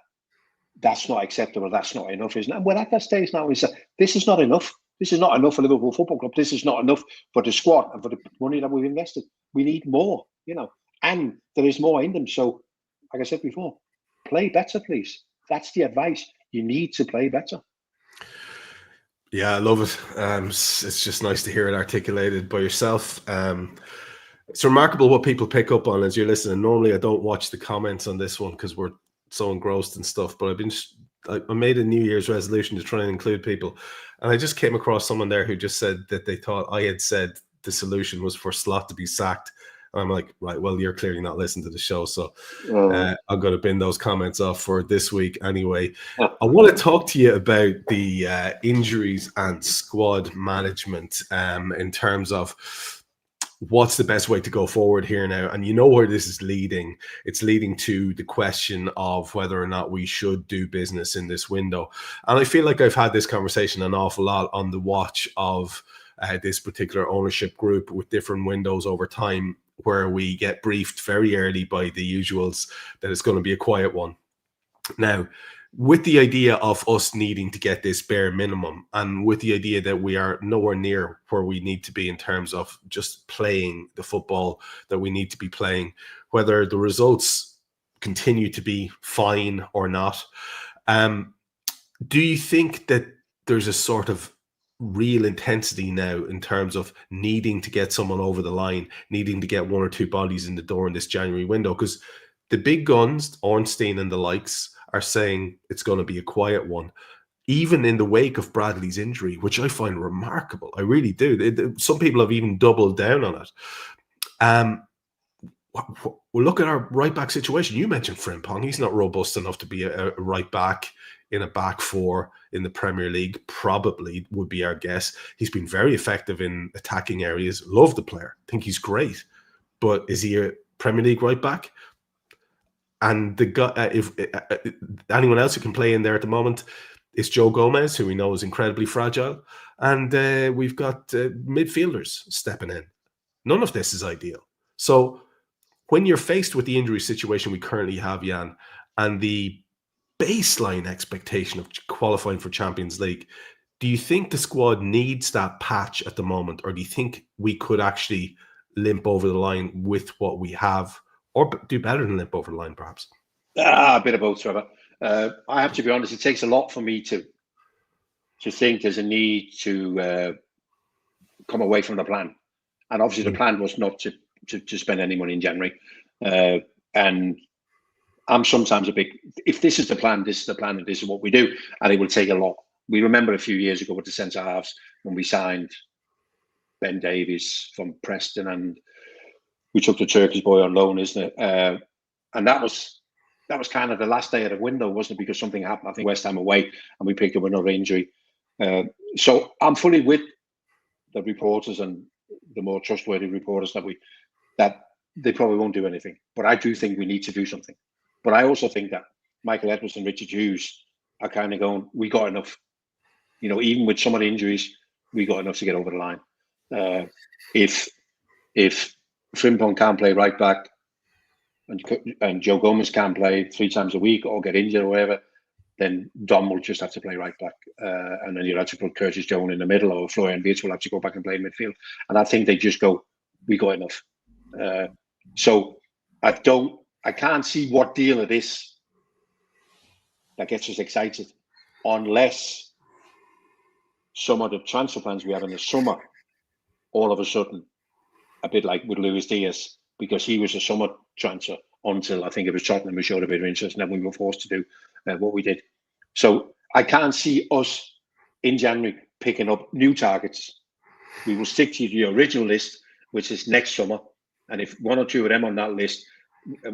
that's not acceptable. That's not enough, isn't it? And we're at that stage now. We say this is not enough. This is not enough for Liverpool Football Club. This is not enough for the squad and for the money that we've invested. We need more, you know, and there is more in them. So, like I said before, play better, please. That's the advice. You need to play better. Yeah, I love it. It's just nice to hear it articulated by yourself. It's remarkable what people pick up on as you're listening. Normally, I don't watch the comments on this one because we're so engrossed and stuff, but I made a New Year's resolution to try and include people. And I just came across someone there who just said that they thought I had said the solution was for Slot to be sacked. And I'm like, right, well, you're clearly not listening to the show. So I'm going to bin those comments off for this week anyway. I want to talk to you about the injuries and squad management in terms of what's the best way to go forward here now. And you know where this is leading. It's leading to the question of whether or not we should do business in this window. And I feel like I've had this conversation an awful lot on the watch of this particular ownership group with different windows over time, where we get briefed very early by the usuals that it's going to be a quiet one. Now, with the idea of us needing to get this bare minimum, and with the idea that we are nowhere near where we need to be in terms of just playing the football that we need to be playing, whether the results continue to be fine or not, do you think that there's a sort of real intensity now in terms of needing to get someone over the line, needing to get one or two bodies in the door in this January window? Because the big guns, Ornstein and the likes, are saying it's going to be a quiet one, even in the wake of Bradley's injury, which I find remarkable. I really do. Some people have even doubled down on it. Well, look at our right back situation. You mentioned Frimpong. He's not robust enough to be a right back in a back four in the Premier League, probably would be our guess. He's been very effective in attacking areas. Love the player. Think he's great. But is he a Premier League right back? And the guy, if anyone else who can play in there at the moment, It's Joe Gomez, who we know is incredibly fragile, and we've got midfielders stepping in. None of this is ideal. So when you're faced with the injury situation we currently have, Jan, and the baseline expectation of qualifying for Champions League, do you think the squad needs that patch at the moment, or do you think we could actually limp over the line with what we have, or do better than limp over the line, perhaps? A bit of both, Trevor. I have to be honest, it takes a lot for me to think there's a need to come away from the plan. And obviously the plan was not to spend any money in January. And I'm sometimes a big, if this is the plan, this is the plan, and this is what we do, and it will take a lot. We remember a few years ago with the centre halves when we signed Ben Davies from Preston, and we took the Turkish boy on loan, isn't it? And that was kind of the last day of the window, wasn't it? Because something happened, I think West Ham away, and we picked up another injury. So I'm fully with the reporters and the more trustworthy reporters that they probably won't do anything. But I do think we need to do something. But I also think that Michael Edwards and Richard Hughes are kind of going, we got enough. You know, even with some of the injuries, we got enough to get over the line. If Frimpong can't play right back and Joe Gomez can't play 3 times a week or get injured or whatever, then Dom will just have to play right back. And then you'll have to put Curtis Jones in the middle, or Florian Wirtz will have to go back and play midfield. And I think they just go, we got enough. So I can't see what deal it is that gets us excited, unless some of the transfer plans we have in the summer, all of a sudden, a bit like with Luis Diaz, because he was a summer transfer until I think it was Tottenham who showed a bit of interest, and then we were forced to do what we did. So I can't see us in January picking up new targets. We will stick to the original list, which is next summer. And if 1 or 2 of them on that list,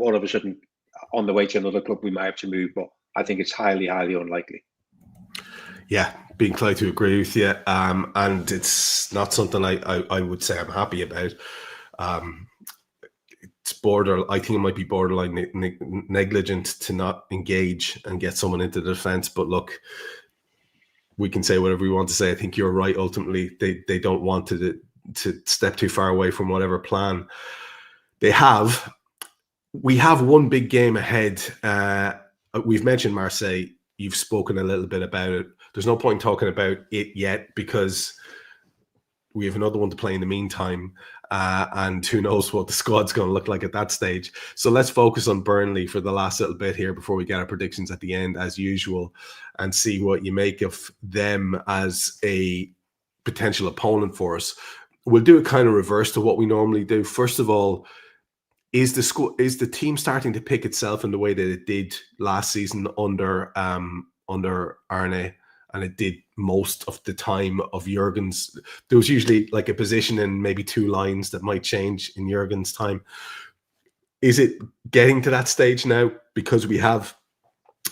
all of a sudden on the way to another club, we might have to move. But I think it's highly, highly unlikely. Yeah, being inclined to agree with you. And it's not something I would say I'm happy about. It's I think it might be borderline negligent to not engage and get someone into the defence. But look, we can say whatever we want to say. I think you're right. Ultimately, they don't want to step too far away from whatever plan they have. We have one big game ahead. We've mentioned Marseille. You've spoken a little bit about it. There's no point talking about it yet because we have another one to play in the meantime. And who knows what the squad's going to look like at that stage. So let's focus on Burnley for the last little bit here before we get our predictions at the end, as usual, and see what you make of them as a potential opponent for us. We'll do it kind of reverse to what we normally do. First of all, is the team starting to pick itself in the way that it did last season under Arne, and it did most of the time of Jurgen's? There was usually like a position in maybe 2 lines that might change in Jurgen's time. Is it getting to that stage now because we have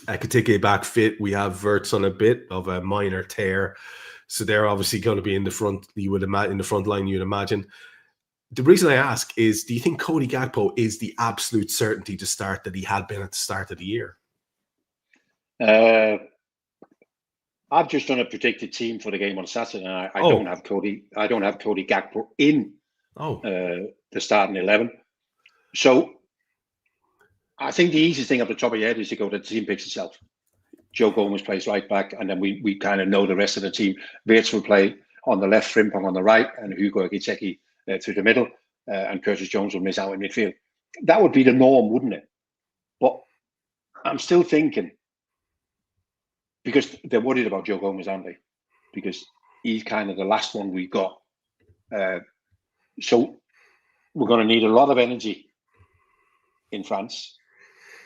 Ekitike back fit? We have Wirtz on a bit of a minor tear, so they're obviously going to be in the front. You would imagine in the front line. You'd imagine. The reason I ask is, do you think Cody Gakpo is the absolute certainty to start that he had been at the start of the year? I've just done a predicted team for the game on Saturday, and I don't have Cody. I don't have Cody Gakpo in the starting 11. So I think the easiest thing off the top of your head is to go to the team picks itself. Joe Gomez plays right back, and then we kind of know the rest of the team. Wirtz will play on the left, Frimpong on the right, and Hugo Ekitike through the middle, and Curtis Jones will miss out in midfield. That would be the norm, wouldn't it? But I'm still thinking, because they're worried about Joe Gomez, aren't they? Because he's kind of the last one we got. So we're going to need a lot of energy in France,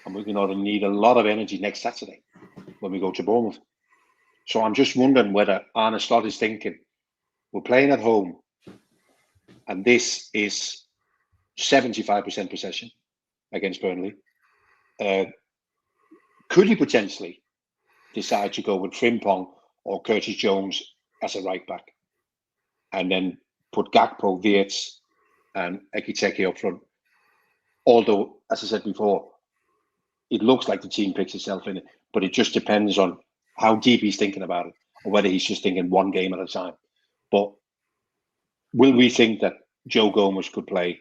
and we're going to need a lot of energy next Saturday when we go to Bournemouth. So I'm just wondering whether Arne Slot is thinking, we're playing at home, and this is 75% possession against Burnley. Could he potentially decide to go with Frimpong or Curtis Jones as a right back, and then put Gakpo, Wirtz, and Ekitike up front? Although, as I said before, it looks like the team picks itself in it, but it just depends on how deep he's thinking about it, or whether he's just thinking one game at a time. But will we think that Joe Gomez could play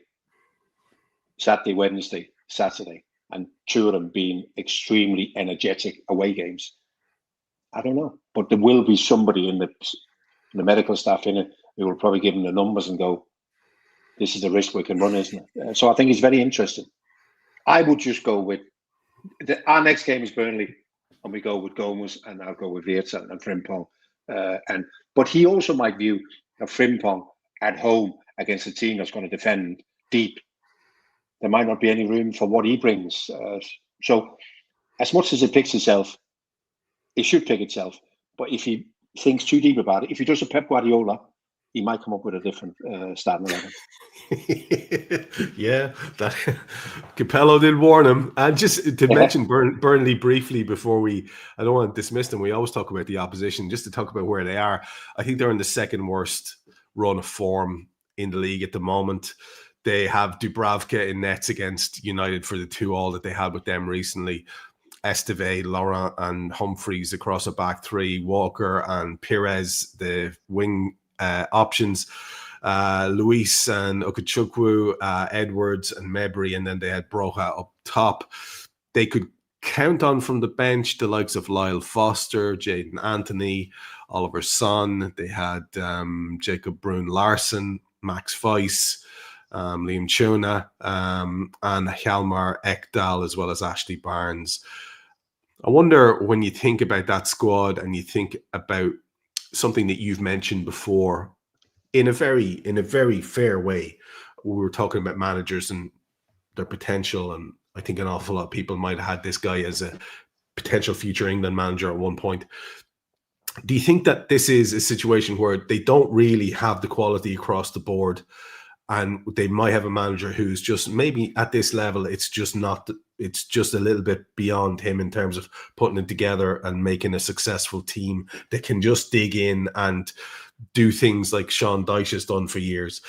Saturday, Wednesday, Saturday, and two of them being extremely energetic away games? I don't know. But there will be somebody in the medical staff in it who will probably give him the numbers and go, this is the risk we can run, isn't it? So I think it's very interesting. I would just go with our next game is Burnley, and we go with Gomez, and I'll go with Wirtz and Frimpong. But he also might view a Frimpong at home against a team that's going to defend deep. There might not be any room for what he brings. So as much as it picks itself, it should pick itself. But if he thinks too deep about it, if he does a Pep Guardiola, he might come up with a different starting 11. Yeah, that Capello did warn him. And just to mention Burnley briefly before I don't want to dismiss them. We always talk about the opposition, just to talk about where they are. I think they're in the second worst run of form in the league at the moment. They have Dubravka in nets against United for the 2-2 that they had with them recently. Esteve, Laurent and Humphreys across a back three. Walker and Pires, the wing options, Luis and Okechukwu, Edwards and Mebry, and then they had Broja up top. They could count on from the bench the likes of Lyle Foster, Jadon Anthony, Oliver Son. They had Jacob Bruun-Larsen, Max Weiss, Liam Tuna, and Hjalmar Ekdal, as well as Ashley Barnes. I wonder, when you think about that squad and you think about something that you've mentioned before, in a very fair way, we were talking about managers and their potential, and I think an awful lot of people might have had this guy as a potential future England manager at one point. Do you think that this is a situation where they don't really have the quality across the board, and they might have a manager who's just maybe at this level, it's just a little bit beyond him in terms of putting it together and making a successful team that can just dig in and do things like Sean Dyche has done for years?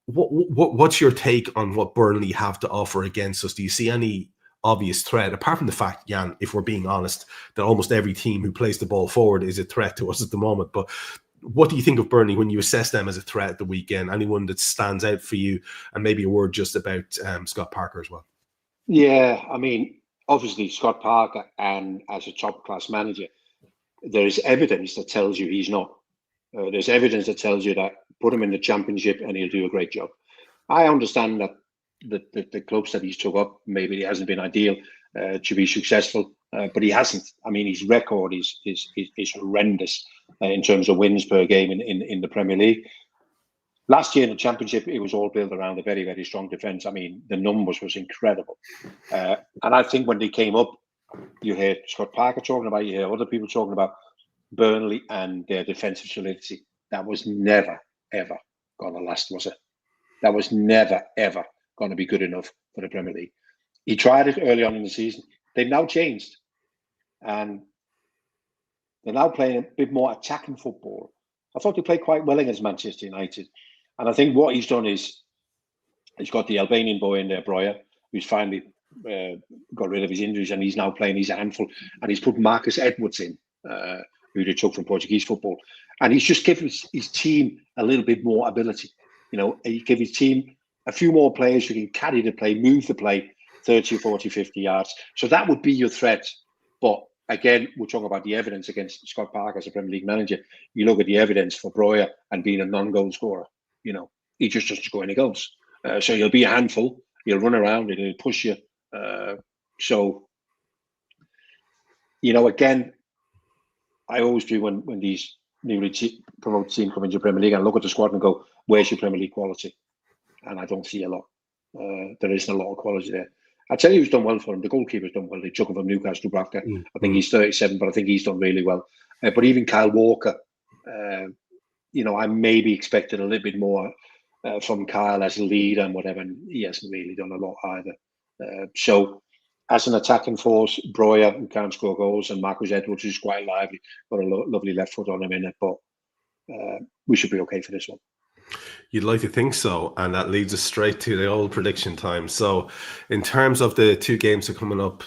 What's your take on what Burnley have to offer against us? Do you see any obvious threat, apart from the fact, Jan, if we're being honest, that almost every team who plays the ball forward is a threat to us at the moment? But what do you think of Burnley when you assess them as a threat at the weekend? Anyone that stands out for you? And maybe a word just about Scott Parker as well. Yeah, I mean, obviously Scott Parker, and as a top-class manager, there is evidence that tells you he's not. There's evidence that tells you that put him in the Championship and he'll do a great job. I understand that the clubs that he's took up, maybe it hasn't been ideal to be successful, but he hasn't. I mean, his record is horrendous in terms of wins per game in the Premier League. Last year in the Championship, it was all built around a very, very strong defence. I mean, the numbers was incredible. And I think when they came up, you heard Scott Parker talking about, you heard other people talking about Burnley and their defensive solidity. That was never, ever going to last, was it? That was never, ever going to be good enough for the Premier League. He tried it early on in the season. They've now changed. And they're now playing a bit more attacking football. I thought they played quite well against Manchester United. And I think what he's done is he's got the Albanian boy in there, Broja, who's finally got rid of his injuries, and he's now playing. He's a handful. And he's put Marcus Edwards in, who they took from Portuguese football. And he's just given his team a little bit more ability. You know, he gave his team a few more players who can carry the play, move the play 30, 40, 50 yards. So that would be your threat. But again, we're talking about the evidence against Scott Parker as a Premier League manager. You look at the evidence for Broja and being a non-goal scorer. You know, he just doesn't score any goals. So he'll be a handful. He'll run around and he'll push you. So, you know, again, I always do when these newly promoted teams come into the Premier League, and look at the squad and go, where's your Premier League quality? And I don't see a lot. There isn't a lot of quality there. I tell you who's done well for him. The goalkeeper's done well. They took him from Newcastle, Dubravka. I think he's 37, but I think he's done really well. But even Kyle Walker, you know, I maybe expected a little bit more from Kyle as a leader and whatever, and he hasn't really done a lot either. So as an attacking force, Broja, who can't score goals, and Marcus Edwards, who's quite lively, got a lovely left foot on him in it, but we should be okay for this one. You'd like to think so, and that leads us straight to the old prediction time. So, in terms of the two games that are coming up,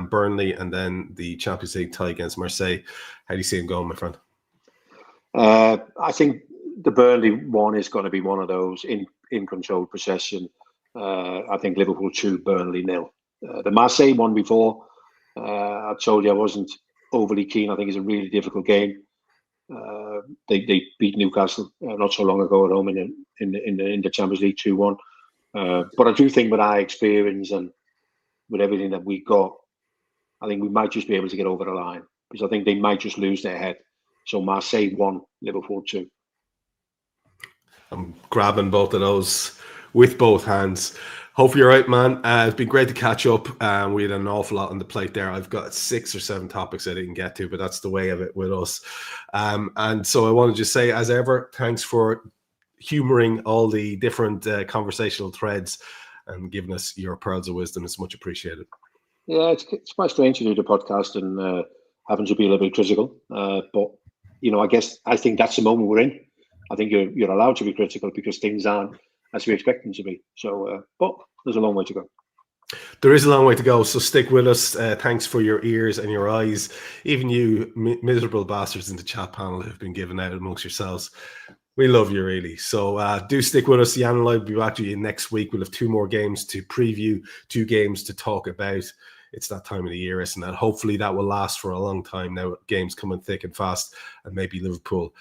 Burnley and then the Champions League tie against Marseille, how do you see them going, my friend? I think the Burnley one is going to be one of those in controlled possession. I think Liverpool 2, Burnley 0. The Marseille one before, I told you I wasn't overly keen. I think it's a really difficult game. They beat Newcastle not so long ago at home in the Champions League 2-1. But I do think with our experience and with everything that we got, I think we might just be able to get over the line, because I think they might just lose their head. So Marseille 1, Liverpool 2. I'm grabbing both of those with both hands. Hopefully you're right, man. It's been great to catch up. We had an awful lot on the plate there. I've got 6 or 7 topics I didn't get to, but that's the way of it with us. And so I want to just say, as ever, thanks for humoring all the different conversational threads and giving us your pearls of wisdom. It's much appreciated. Yeah, it's quite strange to do the podcast and having to be a little bit critical. But, I think that's the moment we're in. I think you're allowed to be critical because things aren't as we expect them to be. So, but there's a long way to go. There is a long way to go, so stick with us. Thanks for your ears and your eyes. Even you miserable bastards in the chat panel who've been given out amongst yourselves. We love you, really. So do stick with us. Jan and I will be back to you next week. We'll have 2 more games to preview, 2 games to talk about. It's that time of the year, isn't it? Hopefully that will last for a long time now. Games coming thick and fast, and maybe Liverpool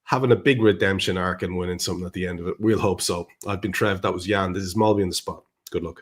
having a big redemption arc and winning something at the end of it. We'll hope so. I've been Trev. That was Jan. This is Molby On The Spot. Good luck.